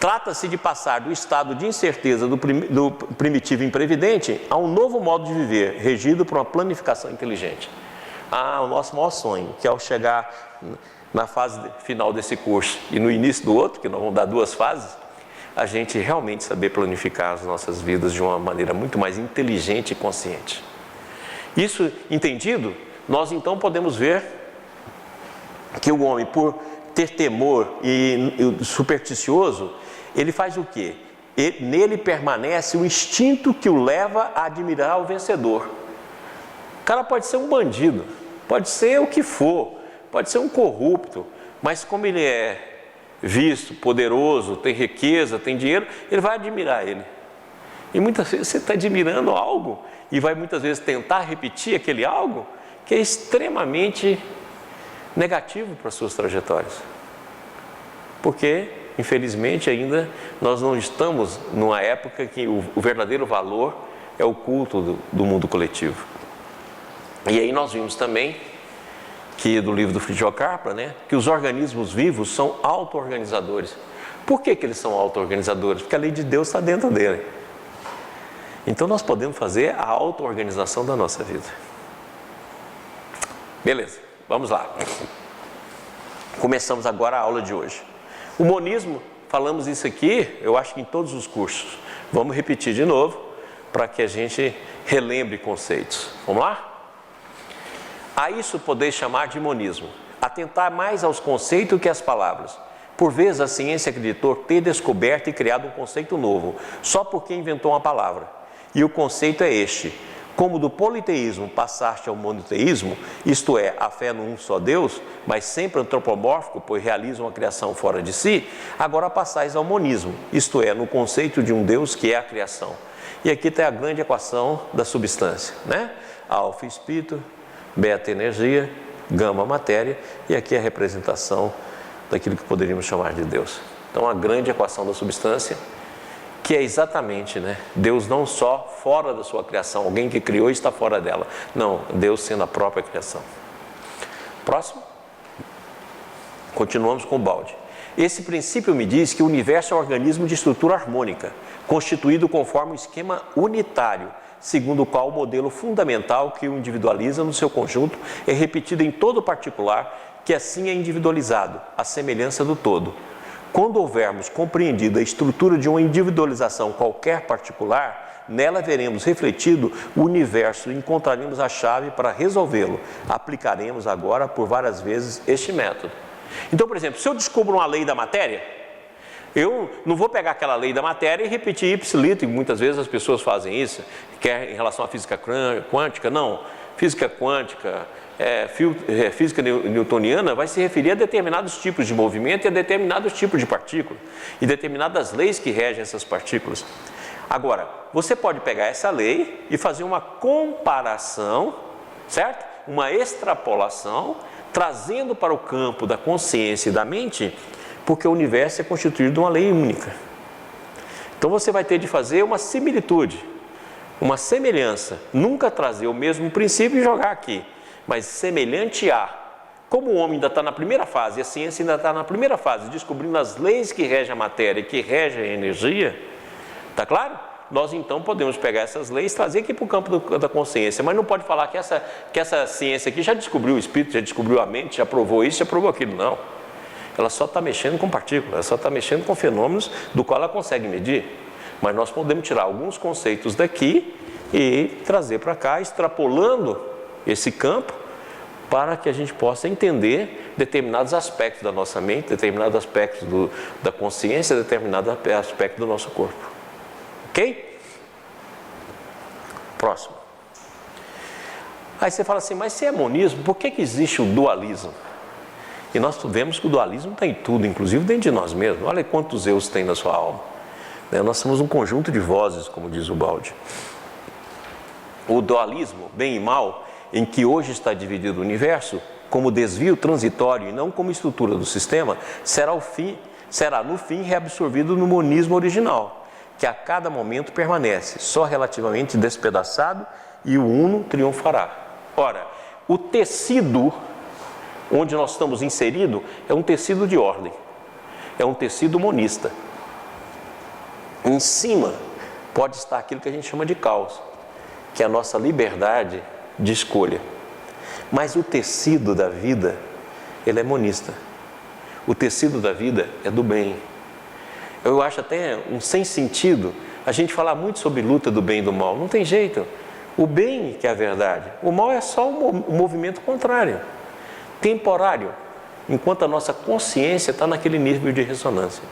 Trata-se de passar do estado de incerteza do primitivo imprevidente a um novo modo de viver, regido por uma planificação inteligente. O nosso maior sonho, que ao chegar na fase final desse curso e no início do outro, que nós vamos dar 2 fases, a gente realmente saber planificar as nossas vidas de uma maneira muito mais inteligente e consciente. Isso entendido, nós então podemos ver que o homem, por ter temor e supersticioso, ele faz o quê? Nele permanece o instinto que o leva a admirar o vencedor. O cara pode ser um bandido, pode ser o que for, pode ser um corrupto, mas como ele é visto, poderoso, tem riqueza, tem dinheiro, ele vai admirar ele. E muitas vezes você está admirando algo e vai muitas vezes tentar repetir aquele algo que é extremamente negativo para as suas trajetórias. Porque, infelizmente, ainda nós não estamos numa época que o verdadeiro valor é o culto do mundo coletivo. E aí nós vimos também que do livro do Fritjof Capra, né, que os organismos vivos são auto-organizadores. Por que eles são auto-organizadores? Porque a lei de Deus está dentro dele. Então nós podemos fazer a auto-organização da nossa vida. Beleza, vamos lá. Começamos agora a aula de hoje. O monismo, falamos isso aqui, eu acho que em todos os cursos. Vamos repetir de novo, para que a gente relembre conceitos. Vamos lá? A isso podeis chamar de monismo, atentar mais aos conceitos que às palavras. Por vezes a ciência acreditou ter descoberto e criado um conceito novo, só porque inventou uma palavra. E o conceito é este: como do politeísmo passaste ao monoteísmo, isto é, a fé num só Deus, mas sempre antropomórfico, pois realiza uma criação fora de si, agora passais ao monismo, isto é, no conceito de um Deus que é a criação. E aqui está a grande equação da substância, né? Alfa espírito, beta energia, gama matéria, e aqui a representação daquilo que poderíamos chamar de Deus. Então a grande equação da substância que é exatamente, né? Deus não só fora da sua criação, alguém que criou e está fora dela. Não, Deus sendo a própria criação. Próximo. Continuamos com o balde. Esse princípio me diz que o universo é um organismo de estrutura harmônica, constituído conforme um esquema unitário, segundo o qual o modelo fundamental que o individualiza no seu conjunto é repetido em todo particular, que assim é individualizado, à semelhança do todo. Quando houvermos compreendido a estrutura de uma individualização qualquer particular, nela veremos refletido o universo e encontraremos a chave para resolvê-lo. Aplicaremos agora por várias vezes este método. Então, por exemplo, se eu descubro uma lei da matéria, eu não vou pegar aquela lei da matéria e repetir ipsilito, e muitas vezes as pessoas fazem isso, quer em relação à física quântica, não. Física quântica, física newtoniana vai se referir a determinados tipos de movimento e a determinados tipos de partículas, e determinadas leis que regem essas partículas. Agora, você pode pegar essa lei e fazer uma comparação, certo? Uma extrapolação, trazendo para o campo da consciência e da mente, porque o universo é constituído de uma lei única. Então você vai ter de fazer uma similitude, uma semelhança, nunca trazer o mesmo princípio e jogar aqui, mas semelhante a. Como o homem ainda está na primeira fase, e a ciência ainda está na primeira fase, descobrindo as leis que regem a matéria e que regem a energia, está claro? Nós então podemos pegar essas leis e trazer aqui para o campo da consciência, mas não pode falar que essa ciência aqui já descobriu o espírito, já descobriu a mente, já provou isso, já provou aquilo, não. Ela só está mexendo com partículas, ela só está mexendo com fenômenos do qual ela consegue medir. Mas nós podemos tirar alguns conceitos daqui e trazer para cá, extrapolando esse campo, para que a gente possa entender determinados aspectos da nossa mente, determinados aspectos da consciência, determinados aspectos do nosso corpo. Ok? Próximo. Aí você fala assim, mas se é monismo, por que existe o dualismo? E nós vemos que o dualismo está em tudo, inclusive dentro de nós mesmos. Olha quantos eus tem na sua alma. Nós somos um conjunto de vozes, como diz o Balde. O dualismo, bem e mal, em que hoje está dividido o universo, como desvio transitório e não como estrutura do sistema, será no fim reabsorvido no monismo original, que a cada momento permanece, só relativamente despedaçado, e o uno triunfará. Ora, o tecido onde nós estamos inseridos é um tecido de ordem, é um tecido monista. Em cima pode estar aquilo que a gente chama de caos, que é a nossa liberdade de escolha. Mas o tecido da vida, ele é monista. O tecido da vida é do bem. Eu acho até um sem sentido a gente falar muito sobre luta do bem e do mal. Não tem jeito. O bem que é a verdade. O mal é só um movimento contrário, temporário, enquanto a nossa consciência está naquele nível de ressonância.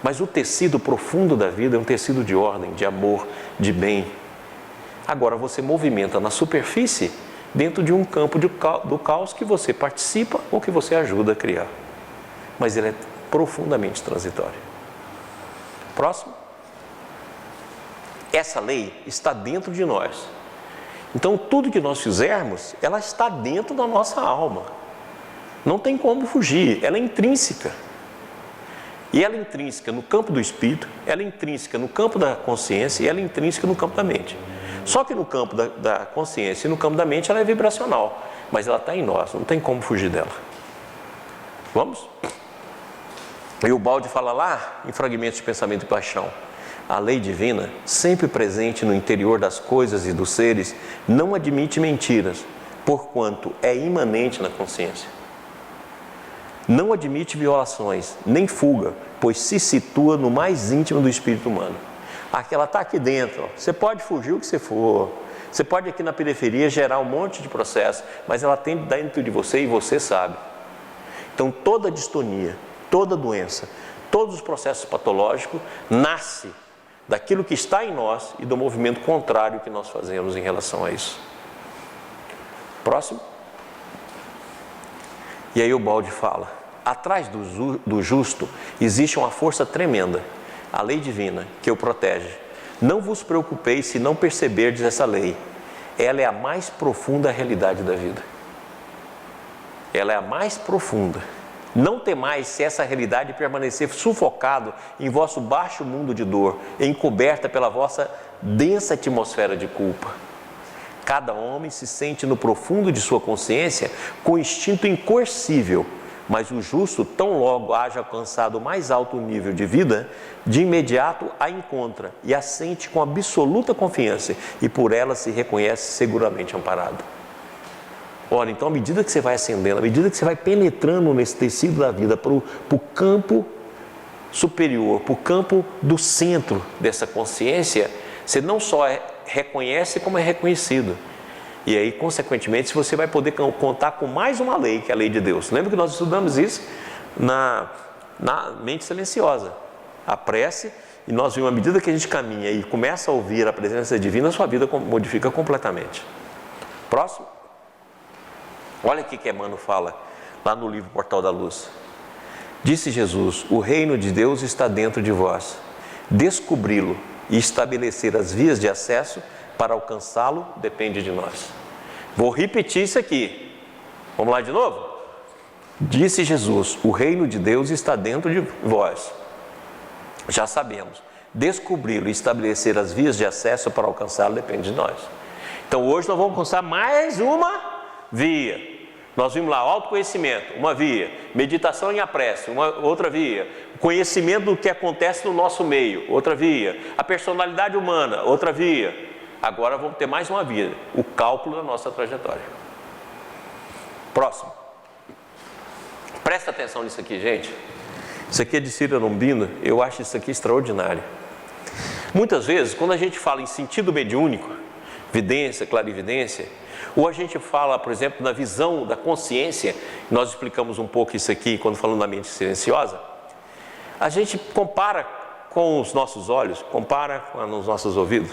Mas o tecido profundo da vida é um tecido de ordem, de amor, de bem. Agora você movimenta na superfície dentro de um campo do caos que você participa ou que você ajuda a criar. Mas ele é profundamente transitório. Próximo. Essa lei está dentro de nós. Então tudo que nós fizermos, ela está dentro da nossa alma. Não tem como fugir, ela é intrínseca. E ela é intrínseca no campo do espírito, ela é intrínseca no campo da consciência e ela é intrínseca no campo da mente. Só que no campo da consciência e no campo da mente ela é vibracional, mas ela está em nós, não tem como fugir dela. Vamos? E o Balde fala lá, em Fragmentos de Pensamento e Paixão, a lei divina, sempre presente no interior das coisas e dos seres, não admite mentiras, porquanto é imanente na consciência. Não admite violações, nem fuga, pois se situa no mais íntimo do espírito humano. Ela está aqui dentro, ó. Você pode fugir o que você for, você pode aqui na periferia gerar um monte de processo, mas ela tem dentro de você e você sabe. Então toda distonia, toda doença, todos os processos patológicos nasce daquilo que está em nós e do movimento contrário que nós fazemos em relação a isso. Próximo. E aí o Balde fala, atrás do justo existe uma força tremenda, a lei divina, que o protege. Não vos preocupeis se não perceberdes essa lei. Ela é a mais profunda realidade da vida. Ela é a mais profunda. Não temais se essa realidade permanecer sufocado em vosso baixo mundo de dor, encoberta pela vossa densa atmosfera de culpa. Cada homem se sente no profundo de sua consciência com instinto incoercível, mas o justo, tão logo haja alcançado o mais alto nível de vida, de imediato a encontra e a sente com absoluta confiança e por ela se reconhece seguramente amparado. Olha, então à medida que você vai ascendendo, à medida que você vai penetrando nesse tecido da vida para o campo superior, para o campo do centro dessa consciência, você não só reconhece como é reconhecido. E aí, consequentemente, você vai poder contar com mais uma lei, que é a lei de Deus. Lembra que nós estudamos isso na mente silenciosa. A prece, e nós vimos, à medida que a gente caminha e começa a ouvir a presença divina, a sua vida modifica completamente. Próximo. Olha o que Emmanuel fala lá no livro Portal da Luz. Disse Jesus: o reino de Deus está dentro de vós. Descobri-lo e estabelecer as vias de acesso para alcançá-lo depende de nós. Vou repetir isso aqui. Vamos lá de novo? Disse Jesus: o reino de Deus está dentro de vós. Já sabemos. Descobri-lo e estabelecer as vias de acesso para alcançá-lo depende de nós. Então hoje nós vamos alcançar mais uma via. Nós vimos lá autoconhecimento, uma via, meditação em a prece, outra via, conhecimento do que acontece no nosso meio, outra via, a personalidade humana, outra via. Agora vamos ter mais uma via, o cálculo da nossa trajetória. Próximo. Presta atenção nisso aqui, gente. Isso aqui é de Cira Lombino, eu acho isso aqui extraordinário. Muitas vezes, quando a gente fala em sentido mediúnico, vidência, clarividência, ou a gente fala, por exemplo, na visão da consciência, nós explicamos um pouco isso aqui quando falamos da mente silenciosa, a gente compara com os nossos olhos, compara com os nossos ouvidos.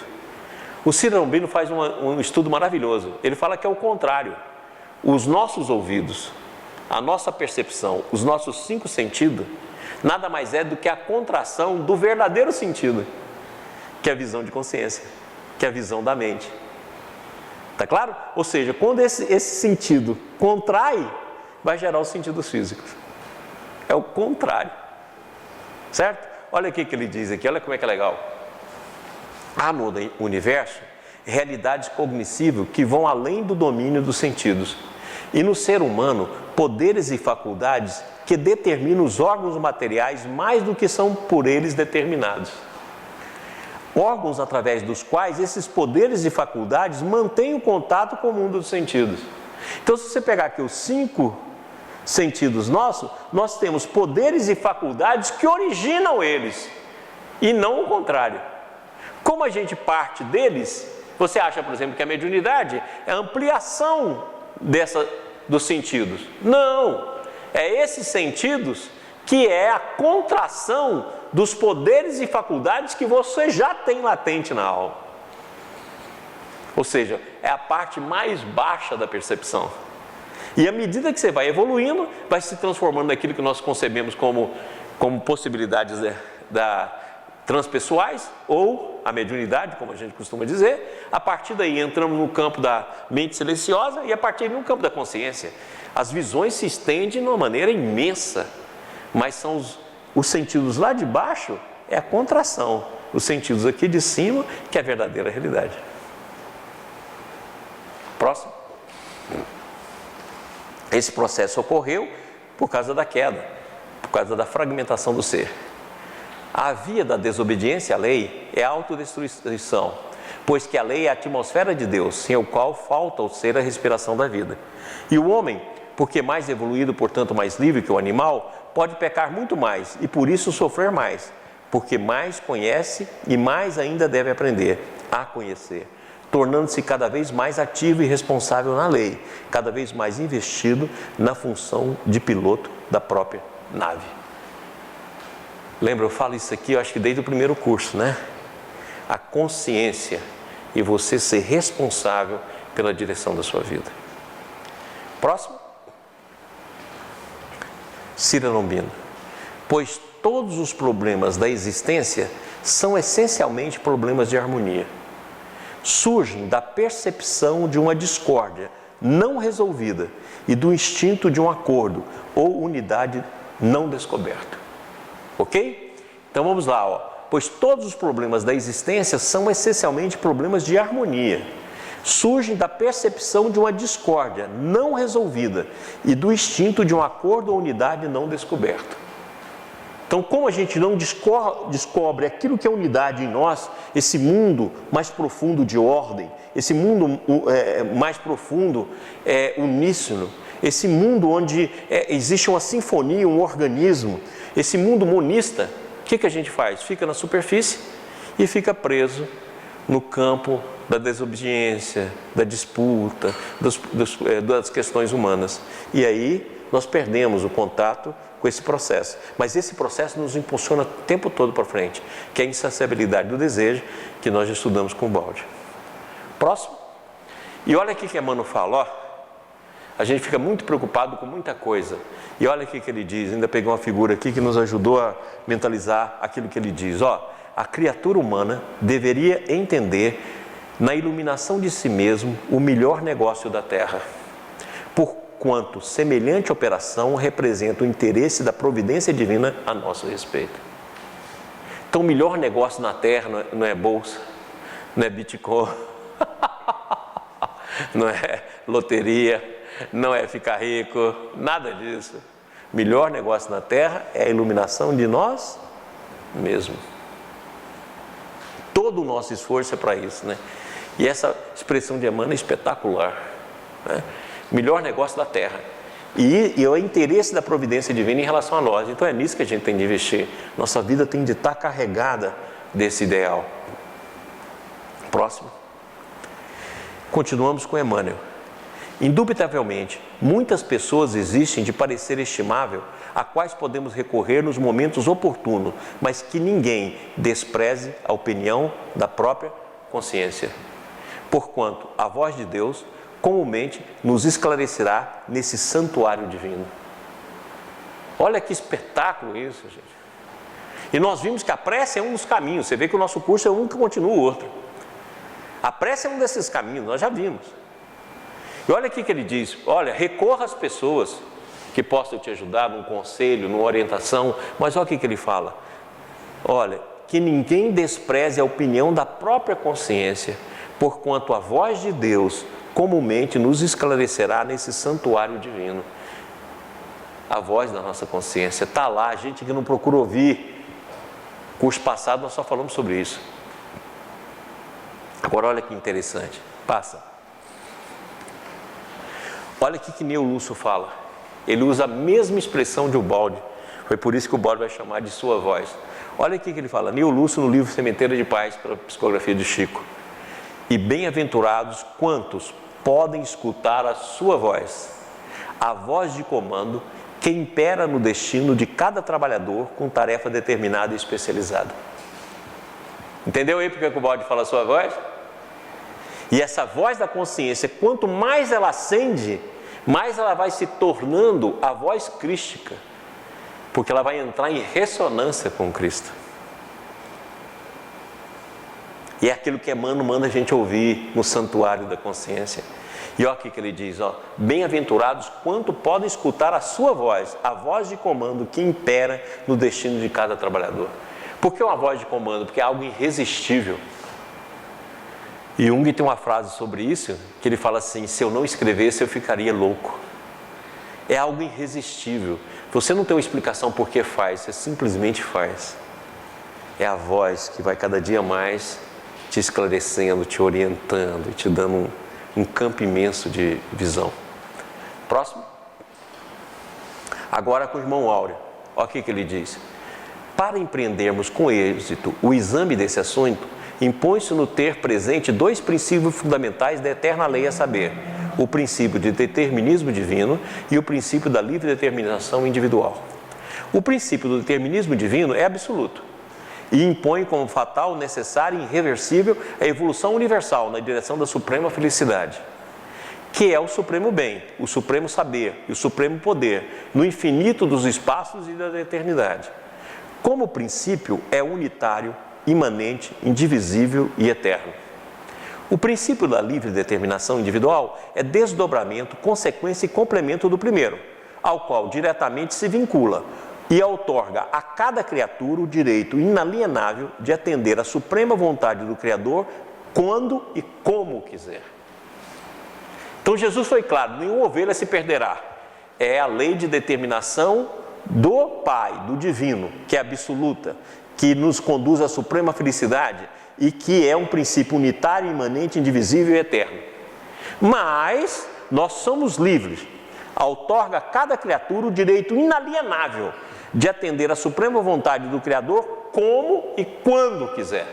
O Cira Lombino faz um estudo maravilhoso, ele fala que é o contrário. Os nossos ouvidos, a nossa percepção, os nossos 5 sentidos, nada mais é do que a contração do verdadeiro sentido, que é a visão de consciência, que é a visão da mente. Tá claro? Ou seja, quando esse sentido contrai, vai gerar os sentidos físicos. É o contrário. Certo? Olha o que ele diz aqui, olha como é que é legal. Há no universo realidades cognitivas que vão além do domínio dos sentidos. E no ser humano, poderes e faculdades que determinam os órgãos materiais mais do que são por eles determinados. Órgãos através dos quais esses poderes e faculdades mantêm o contato com o mundo dos sentidos. Então, se você pegar aqui os 5 sentidos nossos, nós temos poderes e faculdades que originam eles, e não o contrário. Como a gente parte deles, você acha, por exemplo, que a mediunidade é a ampliação dos sentidos. Não! É esses sentidos que é a contração dos poderes e faculdades que você já tem latente na alma. Ou seja, é a parte mais baixa da percepção. E à medida que você vai evoluindo, vai se transformando naquilo que nós concebemos como possibilidades transpessoais, ou a mediunidade, como a gente costuma dizer. A partir daí entramos no campo da mente silenciosa e a partir daí no campo da consciência. As visões se estendem de uma maneira imensa, mas são os sentidos lá de baixo é a contração, os sentidos aqui de cima que é a verdadeira realidade. Próximo. Esse processo ocorreu por causa da queda, por causa da fragmentação do ser. A via da desobediência à lei é a autodestruição, pois que a lei é a atmosfera de Deus, sem o qual falta ao ser a respiração da vida. E o homem, porque mais evoluído, portanto mais livre que o animal, pode pecar muito mais e por isso sofrer mais, porque mais conhece e mais ainda deve aprender a conhecer, tornando-se cada vez mais ativo e responsável na lei, cada vez mais investido na função de piloto da própria nave. Lembra, eu falo isso aqui, eu acho que desde o primeiro curso, né? A consciência e você ser responsável pela direção da sua vida. Próximo. Cira Lombino. Pois todos os problemas da existência são essencialmente problemas de harmonia. Surgem da percepção de uma discórdia não resolvida e do instinto de um acordo ou unidade não descoberta. Ok? Então vamos lá, ó. Pois todos os problemas da existência são essencialmente problemas de harmonia. Surgem da percepção de uma discórdia não resolvida e do instinto de um acordo ou unidade não descoberta. Então, como a gente não descobre aquilo que é unidade em nós, esse mundo mais profundo de ordem, esse mundo mais profundo uníssono, esse mundo onde existe uma sinfonia, um organismo, esse mundo monista, o que a gente faz? Fica na superfície e fica preso no campo da desobediência, da disputa, das questões humanas. E aí nós perdemos o contato com esse processo. Mas esse processo nos impulsiona o tempo todo para frente, que é a insaciabilidade do desejo, que nós estudamos com o Baldi. Próximo. E olha aqui que Emmanuel fala, ó, a gente fica muito preocupado com muita coisa. E olha aqui que ele diz, ainda peguei uma figura aqui que nos ajudou a mentalizar aquilo que ele diz, ó, a criatura humana deveria entender na iluminação de si mesmo o melhor negócio da Terra, porquanto semelhante operação representa o interesse da providência divina a nosso respeito. Então o melhor negócio na Terra não é bolsa, não é Bitcoin, não é loteria, não é ficar rico, nada disso. O melhor negócio na Terra é a iluminação de nós mesmos. Todo o nosso esforço é para isso, né? E essa expressão de Emmanuel é espetacular, né? Melhor negócio da Terra. E é o interesse da providência divina em relação a nós. Então é nisso que a gente tem de investir. Nossa vida tem de estar carregada desse ideal. Próximo. Continuamos com Emmanuel. Indubitavelmente, muitas pessoas existem de parecer estimável, a quais podemos recorrer nos momentos oportunos, mas que ninguém despreze a opinião da própria consciência. Porquanto a voz de Deus comumente nos esclarecerá nesse santuário divino. Olha que espetáculo isso, gente. E nós vimos que a prece é um dos caminhos. Você vê que o nosso curso é um que continua o outro. A prece é um desses caminhos, nós já vimos. E olha aqui que ele diz, olha, recorra às pessoas que possam te ajudar num conselho, numa orientação, mas olha aqui que ele fala, olha, que ninguém despreze a opinião da própria consciência, porquanto a voz de Deus comumente nos esclarecerá nesse santuário divino. A voz da nossa consciência está lá, a gente que não procura ouvir. Curso passado nós só falamos sobre isso. Agora olha que interessante, passa. Olha o que Neo Lúcio fala. Ele usa a mesma expressão de Ubaldi. Foi por isso que o Ubaldi vai chamar de sua voz. Olha aqui que ele fala. Neo Lúcio no livro Sementeira de Paz, pela psicografia de Chico. E bem-aventurados quantos podem escutar a sua voz, a voz de comando que impera no destino de cada trabalhador com tarefa determinada e especializada. Entendeu aí porque o Ubaldi fala a sua voz? E essa voz da consciência, quanto mais ela acende, mais ela vai se tornando a voz crística, porque ela vai entrar em ressonância com Cristo. E é aquilo que Emmanuel manda a gente ouvir no santuário da consciência. E olha aqui que ele diz, ó, bem-aventurados quanto podem escutar a sua voz, a voz de comando que impera no destino de cada trabalhador. Por que uma voz de comando? Porque é algo irresistível. E Jung tem uma frase sobre isso, que ele fala assim, se eu não escrevesse eu ficaria louco. É algo irresistível. Você não tem uma explicação por que faz, você simplesmente faz. É a voz que vai cada dia mais te esclarecendo, te orientando, te dando um campo imenso de visão. Próximo. Agora com o irmão Áureo. Olha o que ele diz. Para empreendermos com êxito o exame desse assunto, impõe-se no ter presente dois princípios fundamentais da eterna lei a saber, o princípio de determinismo divino e o princípio da livre determinação individual. O princípio do determinismo divino é absoluto e impõe como fatal, necessário e irreversível a evolução universal na direção da suprema felicidade, que é o supremo bem, o supremo saber e o supremo poder, no infinito dos espaços e da eternidade. Como princípio é unitário, imanente, indivisível e eterno. O princípio da livre determinação individual é desdobramento, consequência e complemento do primeiro, ao qual diretamente se vincula e outorga a cada criatura o direito inalienável de atender à suprema vontade do Criador quando e como quiser. Então Jesus foi claro, nenhuma ovelha se perderá. É a lei de determinação do Pai, do Divino, que é absoluta, que nos conduz à suprema felicidade e que é um princípio unitário, imanente, indivisível e eterno. Mas nós somos livres. Outorga a cada criatura o direito inalienável de atender à suprema vontade do Criador como e quando quiser.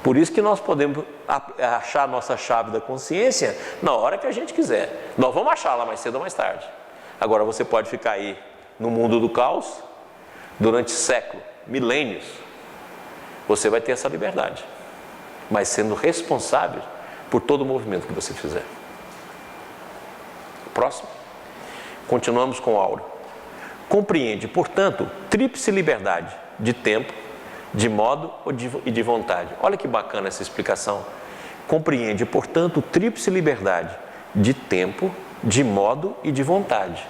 Por isso que nós podemos achar a nossa chave da consciência na hora que a gente quiser. Nós vamos achá-la mais cedo ou mais tarde. Agora você pode ficar aí no mundo do caos durante séculos, milênios. Você vai ter essa liberdade, mas sendo responsável por todo o movimento que você fizer. Próximo. Continuamos com Áureo. Compreende, portanto, tríplice liberdade de tempo, de modo e de vontade. Olha que bacana essa explicação. Compreende, portanto, tríplice liberdade de tempo, de modo e de vontade.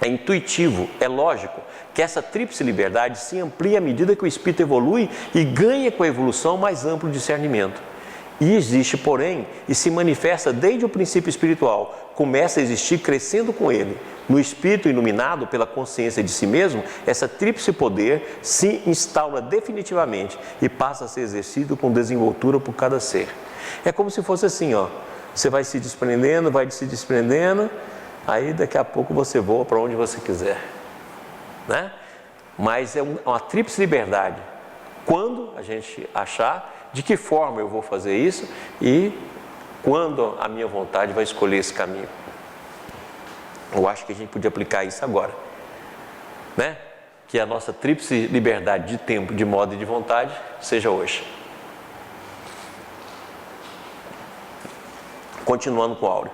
É intuitivo, é lógico que essa tríplice liberdade se amplia à medida que o espírito evolui e ganha com a evolução mais amplo discernimento. E existe, porém, e se manifesta desde o princípio espiritual, começa a existir crescendo com ele. No espírito iluminado pela consciência de si mesmo, essa tríplice poder se instaura definitivamente e passa a ser exercido com desenvoltura por cada ser. É como se fosse assim, ó, você vai se desprendendo, aí daqui a pouco você voa para onde você quiser, né? Mas é uma tríplice liberdade. Quando a gente achar de que forma eu vou fazer isso e quando a minha vontade vai escolher esse caminho. Eu acho que a gente podia aplicar isso agora, né? Que a nossa tríplice liberdade de tempo, de modo e de vontade seja hoje. Continuando com o Áureo.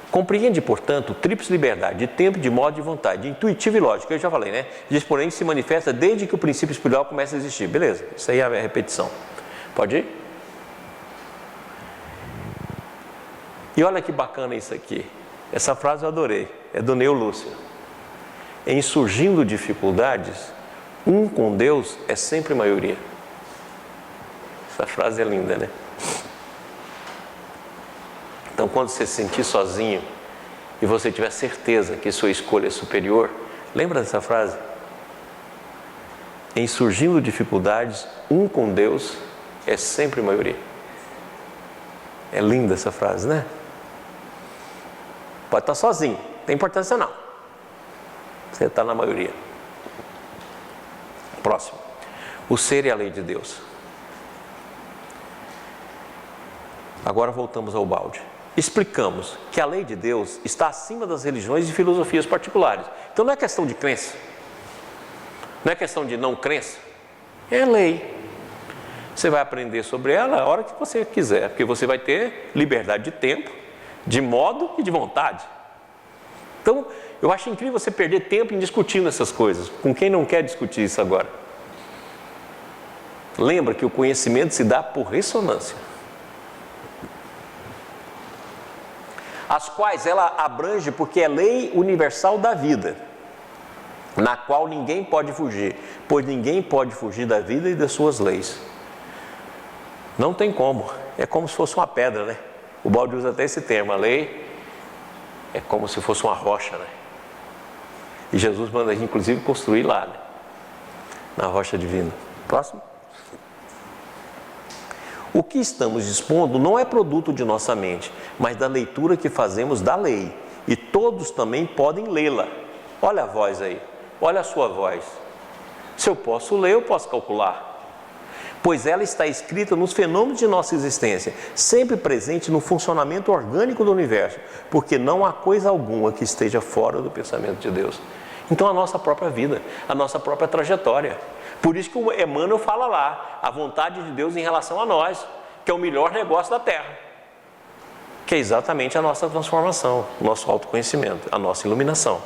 Compreende, portanto, tríplice liberdade de tempo, de modo e de vontade, de intuitivo e lógico. Eu já falei, né? Diz, porém, se manifesta desde que o princípio espiritual começa a existir. Beleza, isso aí é a repetição. Pode ir? E olha que bacana isso aqui. Essa frase eu adorei. É do Neo Lúcio. Em surgindo dificuldades, um com Deus é sempre maioria. Essa frase é linda, né? Então, quando você se sentir sozinho e você tiver certeza que sua escolha é superior, lembra dessa frase? Em surgindo dificuldades, um com Deus é sempre maioria. É linda essa frase, né? Pode estar sozinho, não tem importância não. Você está na maioria. Próximo. O ser e a lei de Deus. Agora voltamos ao balde. Explicamos que a lei de Deus está acima das religiões e filosofias particulares. Então não é questão de crença, não é questão de não crença, é lei. Você vai aprender sobre ela a hora que você quiser, porque você vai ter liberdade de tempo, de modo e de vontade. Então, eu acho incrível você perder tempo em discutindo essas coisas, com quem não quer discutir isso agora. Lembra que o conhecimento se dá por ressonância. As quais ela abrange porque é lei universal da vida, na qual ninguém pode fugir, pois ninguém pode fugir da vida e das suas leis. Não tem como, é como se fosse uma pedra, né? O balde usa até esse termo, a lei é como se fosse uma rocha, né? E Jesus manda a gente, inclusive, construir lá, né? Na rocha divina. Próximo. O que estamos expondo não é produto de nossa mente, mas da leitura que fazemos da lei. E todos também podem lê-la. Olha a voz aí, olha a sua voz. Se eu posso ler, eu posso calcular. Pois ela está escrita nos fenômenos de nossa existência, sempre presente no funcionamento orgânico do universo, porque não há coisa alguma que esteja fora do pensamento de Deus. Então a nossa própria vida, a nossa própria trajetória. Por isso que o Emmanuel fala lá, a vontade de Deus em relação a nós, que é o melhor negócio da Terra, que é exatamente a nossa transformação, o nosso autoconhecimento, a nossa iluminação.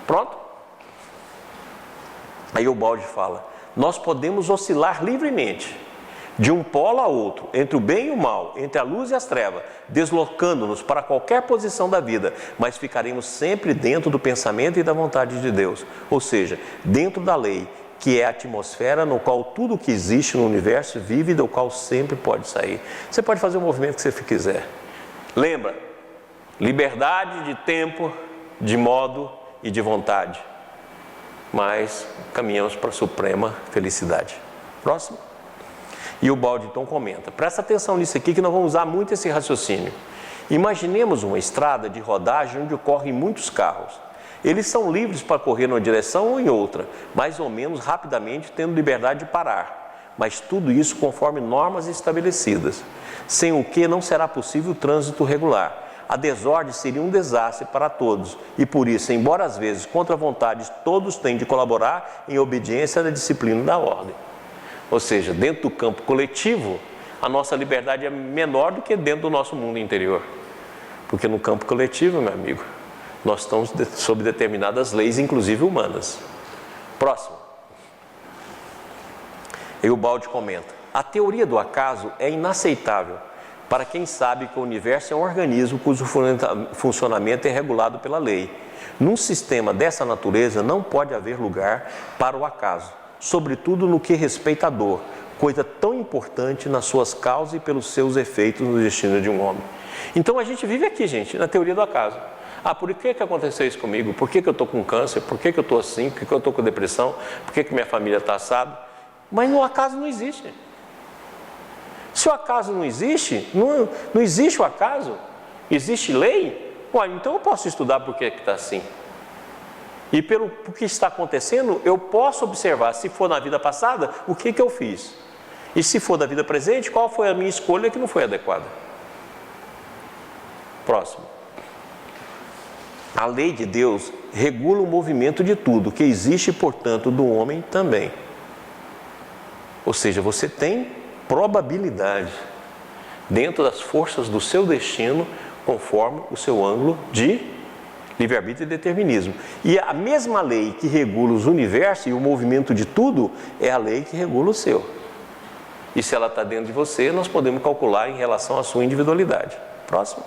Pronto? Aí o balde fala, nós podemos oscilar livremente, de um polo a outro, entre o bem e o mal, entre a luz e as trevas, deslocando-nos para qualquer posição da vida, mas ficaremos sempre dentro do pensamento e da vontade de Deus, ou seja, dentro da lei, que é a atmosfera no qual tudo que existe no universo vive e do qual sempre pode sair. Você pode fazer o movimento que você quiser. Lembra, liberdade de tempo, de modo e de vontade, mas caminhamos para a suprema felicidade. Próximo. E o Baldi então comenta, presta atenção nisso aqui que nós vamos usar muito esse raciocínio. Imaginemos uma estrada de rodagem onde ocorrem muitos carros. Eles são livres para correr numa direção ou em outra, mais ou menos rapidamente, tendo liberdade de parar. Mas tudo isso conforme normas estabelecidas, sem o que não será possível o trânsito regular. A desordem seria um desastre para todos e por isso, embora às vezes contra a vontade, todos têm de colaborar em obediência à disciplina da ordem. Ou seja, dentro do campo coletivo, a nossa liberdade é menor do que dentro do nosso mundo interior. Porque no campo coletivo, meu amigo, nós estamos sob determinadas leis, inclusive humanas. Próximo. E o Baldi comenta, a teoria do acaso é inaceitável para quem sabe que o universo é um organismo cujo funcionamento é regulado pela lei. Num sistema dessa natureza não pode haver lugar para o acaso, sobretudo no que respeita à dor, coisa tão importante nas suas causas e pelos seus efeitos no destino de um homem. Então a gente vive aqui, gente, na teoria do acaso. Ah, por que aconteceu isso comigo? Por que eu estou com câncer? Por que eu estou assim? Por que eu estou com depressão? Por que minha família está assada? Mas no acaso não existe. Se o acaso não existe, não existe o acaso, existe lei, ué, então eu posso estudar por que está assim. E pelo que está acontecendo, eu posso observar, se for na vida passada, o que eu fiz. E se for da vida presente, qual foi a minha escolha que não foi adequada. Próximo. A lei de Deus regula o movimento de tudo, que existe, portanto, do homem também. Ou seja, você tem probabilidade dentro das forças do seu destino, conforme o seu ângulo de livre-arbítrio e determinismo. E a mesma lei que regula os universos e o movimento de tudo é a lei que regula o seu. E se ela está dentro de você, nós podemos calcular em relação à sua individualidade. Próximo.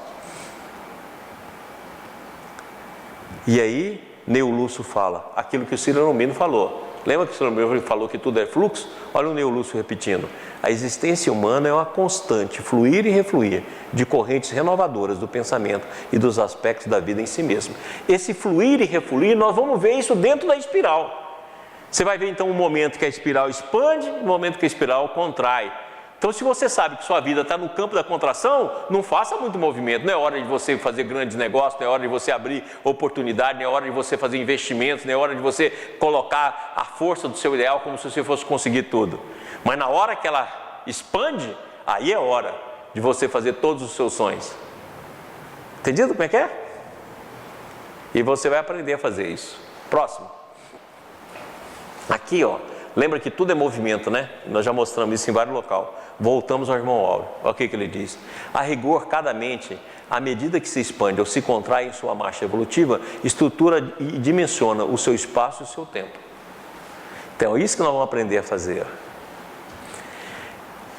E aí, Neo Lúcio fala aquilo que o Ciro Romino falou. Lembra que o Ciro Romino falou que tudo é fluxo? Olha o Neo Lúcio repetindo. A existência humana é uma constante, fluir e refluir, de correntes renovadoras do pensamento e dos aspectos da vida em si mesmo. Esse fluir e refluir, nós vamos ver isso dentro da espiral. Você vai ver então um momento que a espiral expande e um momento que a espiral contrai. Então, se você sabe que sua vida está no campo da contração, não faça muito movimento. Não é hora de você fazer grandes negócios, não é hora de você abrir oportunidade, não é hora de você fazer investimentos, não é hora de você colocar a força do seu ideal como se você fosse conseguir tudo. Mas na hora que ela expande, aí é hora de você fazer todos os seus sonhos. Entendido como é que é? E você vai aprender a fazer isso. Próximo. Aqui, ó. Lembra que tudo é movimento, né? Nós já mostramos isso em vários locais. Voltamos ao irmão Áureo. Olha o que ele diz. A rigor, cada mente, à medida que se expande ou se contrai em sua marcha evolutiva, estrutura e dimensiona o seu espaço e o seu tempo. Então, é isso que nós vamos aprender a fazer.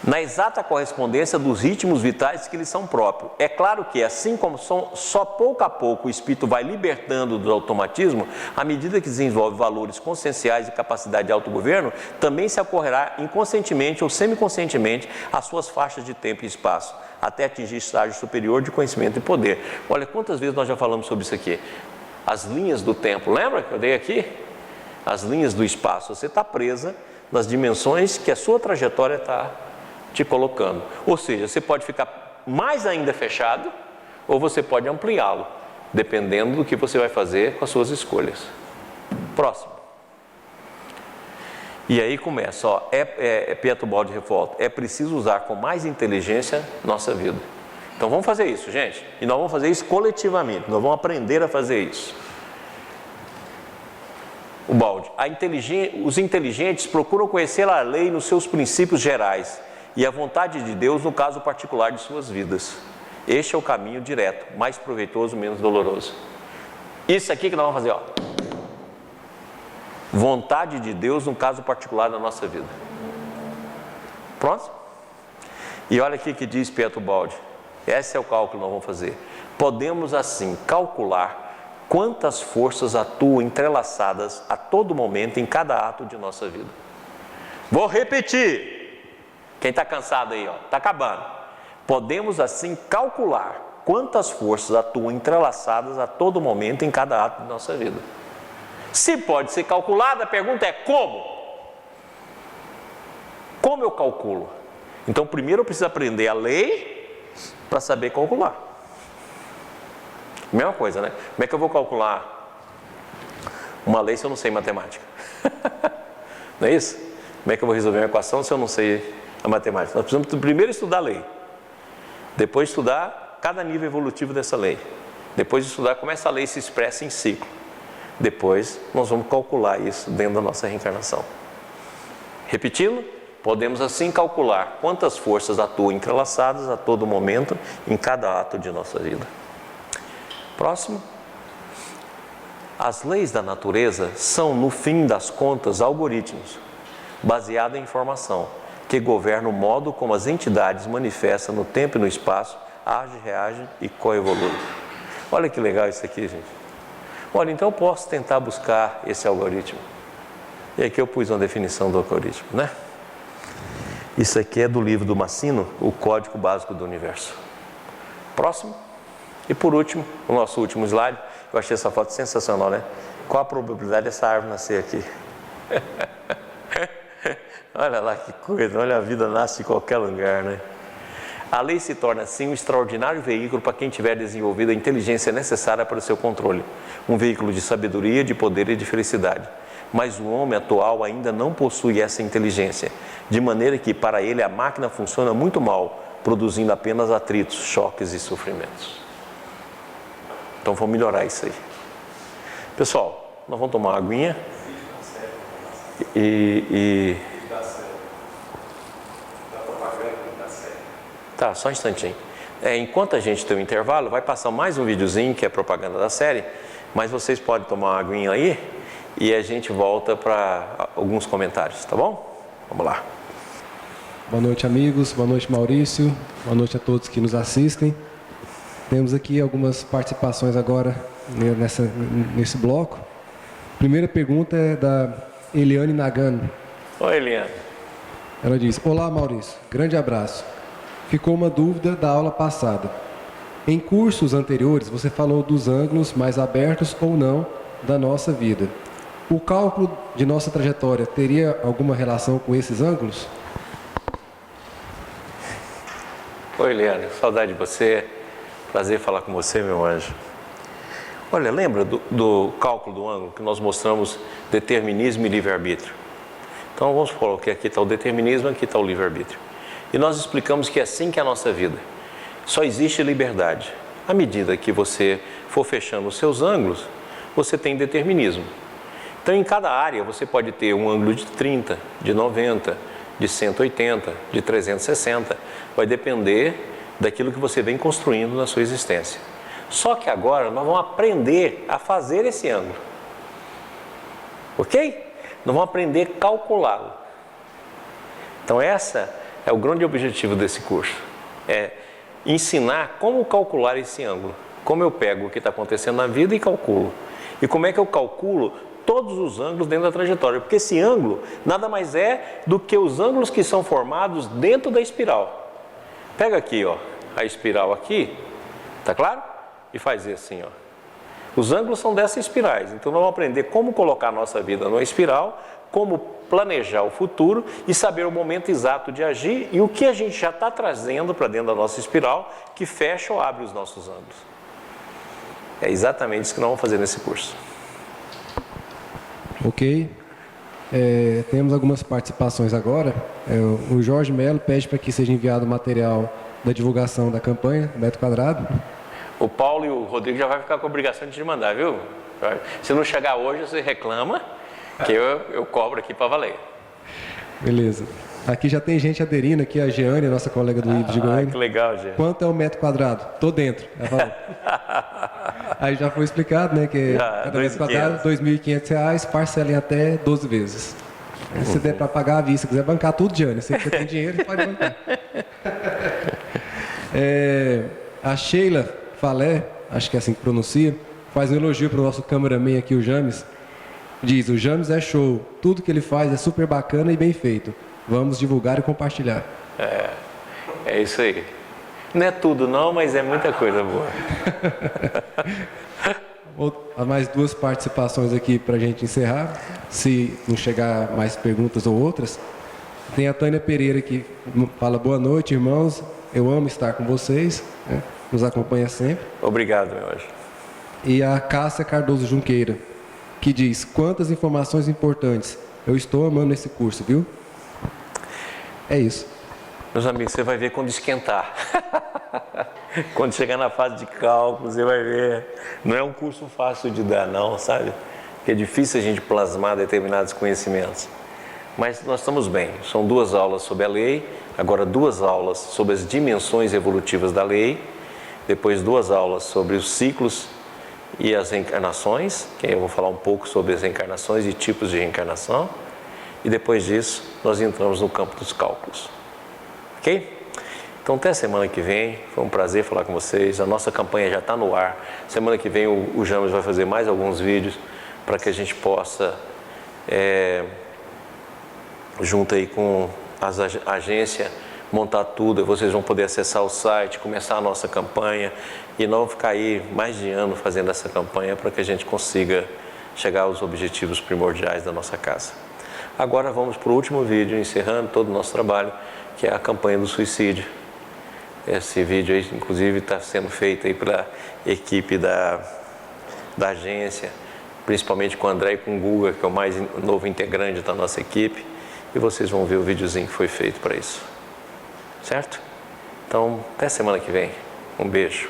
Na exata correspondência dos ritmos vitais que lhes são próprios. É claro que, assim como só pouco a pouco o espírito vai libertando do automatismo, à medida que desenvolve valores conscienciais e capacidade de autogoverno, também se ocorrerá inconscientemente ou semiconscientemente as suas faixas de tempo e espaço, até atingir estágio superior de conhecimento e poder. Olha quantas vezes nós já falamos sobre isso aqui. As linhas do tempo, lembra que eu dei aqui? As linhas do espaço. Você está presa nas dimensões que a sua trajetória está te colocando. Ou seja, você pode ficar mais ainda fechado ou você pode ampliá-lo, dependendo do que você vai fazer com as suas escolhas. Próximo. E aí começa, ó, Pietro Baldi revolta, é preciso usar com mais inteligência nossa vida. Então vamos fazer isso, gente. E nós vamos fazer isso coletivamente, nós vamos aprender a fazer isso. O Baldi, os inteligentes procuram conhecer a lei nos seus princípios gerais e a vontade de Deus no caso particular de suas vidas. Este é o caminho direto, mais proveitoso, menos doloroso. Isso aqui que nós vamos fazer, ó. Vontade de Deus no caso particular da nossa vida. Pronto? E olha aqui que diz Pietro Baldi. Esse é o cálculo que nós vamos fazer. Podemos assim calcular quantas forças atuam entrelaçadas a todo momento em cada ato de nossa vida. Vou repetir. Quem está cansado aí, está acabando. Podemos assim calcular quantas forças atuam entrelaçadas a todo momento em cada ato de nossa vida. Se pode ser calculada, a pergunta é como? Como eu calculo? Então, primeiro eu preciso aprender a lei para saber calcular. Mesma coisa, né? Como é que eu vou calcular uma lei se eu não sei matemática? Não é isso? Como é que eu vou resolver uma equação se eu não sei a matemática? Nós precisamos primeiro estudar a lei. Depois estudar cada nível evolutivo dessa lei. Depois estudar como essa lei se expressa em ciclo. Depois nós vamos calcular isso dentro da nossa reencarnação. Repetindo, podemos assim calcular quantas forças atuam entrelaçadas a todo momento em cada ato de nossa vida. Próximo. As leis da natureza são, no fim das contas, algoritmos, baseados em informação, que governam o modo como as entidades manifestam no tempo e no espaço, agem, reagem e coevoluem. Olha que legal isso aqui, gente. Olha, então eu posso tentar buscar esse algoritmo. E aqui eu pus uma definição do algoritmo, né? Isso aqui é do livro do Massino, O Código Básico do Universo. Próximo. E por último, o nosso último slide. Eu achei essa foto sensacional, né? Qual a probabilidade dessa árvore nascer aqui? Olha lá que coisa, olha, a vida nasce em qualquer lugar, né? A lei se torna assim um extraordinário veículo para quem tiver desenvolvido a inteligência necessária para o seu controle. Um veículo de sabedoria, de poder e de felicidade. Mas o homem atual ainda não possui essa inteligência, de maneira que para ele a máquina funciona muito mal, produzindo apenas atritos, choques e sofrimentos. Então vamos melhorar isso aí. Pessoal, nós vamos tomar uma aguinha Tá, só um instantinho. Enquanto a gente tem um intervalo, vai passar mais um videozinho que é propaganda da série, mas vocês podem tomar uma aguinha aí e a gente volta para alguns comentários, tá bom? Vamos lá.
Boa noite, amigos. Boa noite, Maurício. Boa noite a todos que nos assistem. Temos aqui algumas participações agora nesse bloco. Primeira pergunta é da Eliane Nagano.
Oi, Eliane.
Ela diz: olá, Maurício. Grande abraço. Ficou uma dúvida da aula passada. Em cursos anteriores, você falou dos ângulos mais abertos ou não da nossa vida. O cálculo de nossa trajetória teria alguma relação com esses ângulos?
Oi, Eliane. Saudade de você. Prazer falar com você, meu anjo. Olha, lembra do cálculo do ângulo que nós mostramos determinismo e livre-arbítrio? Então vamos colocar que aqui está o determinismo, aqui está o livre-arbítrio. E nós explicamos que é assim que é a nossa vida. Só existe liberdade. À medida que você for fechando os seus ângulos, você tem determinismo. Então em cada área você pode ter um ângulo de 30, de 90, de 180, de 360. Vai depender daquilo que você vem construindo na sua existência. Só que agora nós vamos aprender a fazer esse ângulo. Ok? Nós vamos aprender a calculá-lo. Então essa é o grande objetivo desse curso. É ensinar como calcular esse ângulo. Como eu pego o que está acontecendo na vida e calculo. E como é que eu calculo todos os ângulos dentro da trajetória. Porque esse ângulo nada mais é do que os ângulos que são formados dentro da espiral. Pega aqui, ó, a espiral aqui, tá claro? E faz assim, ó. Os ângulos são dessas espirais. Então nós vamos aprender como colocar a nossa vida numa espiral, como planejar o futuro e saber o momento exato de agir e o que a gente já está trazendo para dentro da nossa espiral que fecha ou abre os nossos ângulos. É exatamente isso que nós vamos fazer nesse curso.
Ok. Temos algumas participações agora. O Jorge Melo pede para que seja enviado o material da divulgação da campanha, metro quadrado.
O Paulo e o Rodrigo já vai ficar com a obrigação de te mandar, viu? Se não chegar hoje, você reclama, que eu cobro aqui para valer.
Beleza. Aqui já tem gente aderindo, aqui a Jeane, a nossa colega do IBS de Goiânia.
Que legal, Jeane.
Quanto é o metro quadrado? Tô dentro. Aí já foi explicado, né, que cada metro quadrado, R$ 2.500, parcela em até 12 vezes. Se der para pagar à vista, quiser bancar tudo, Diane, se você tem dinheiro, você pode bancar. A Sheila Falé, acho que é assim que pronuncia, faz um elogio para o nosso cameraman aqui, o James. Diz, o James é show, tudo que ele faz é super bacana e bem feito. Vamos divulgar e compartilhar.
É isso aí. Não é tudo não, mas é muita coisa boa.
Há mais 2 participações aqui para a gente encerrar. Se não chegar mais perguntas ou outras, tem a Tânia Pereira que fala: boa noite, irmãos. Eu amo estar com vocês, né? Nos acompanha sempre.
Obrigado, meu anjo.
E a Cássia Cardoso Junqueira, que diz: quantas informações importantes. Eu estou amando esse curso, viu? É isso.
Meus amigos, você vai ver quando esquentar. Quando chegar na fase de cálculo, você vai ver. Não é um curso fácil de dar, não, sabe? Porque é difícil a gente plasmar determinados conhecimentos. Mas nós estamos bem. São 2 aulas sobre a lei, agora 2 aulas sobre as dimensões evolutivas da lei, depois 2 aulas sobre os ciclos e as reencarnações, que eu vou falar um pouco sobre as reencarnações e tipos de reencarnação, e depois disso nós entramos no campo dos cálculos. Ok? Então até semana que vem, foi um prazer falar com vocês, a nossa campanha já está no ar. Semana que vem o James vai fazer mais alguns vídeos para que a gente possa, junto aí com a agência, montar tudo. Vocês vão poder acessar o site, começar a nossa campanha e não ficar aí mais de ano fazendo essa campanha para que a gente consiga chegar aos objetivos primordiais da nossa casa. Agora vamos para o último vídeo, encerrando todo o nosso trabalho, que é a campanha do suicídio. Esse vídeo aí, inclusive, está sendo feito aí pela equipe da agência, principalmente com o André e com o Guga, que é o mais novo integrante da nossa equipe, e vocês vão ver o videozinho que foi feito para isso. Certo? Então, até semana que vem. Um beijo.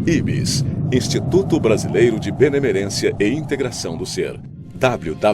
IBS, Instituto Brasileiro de Benemerência e Integração do Ser. www.ibis.org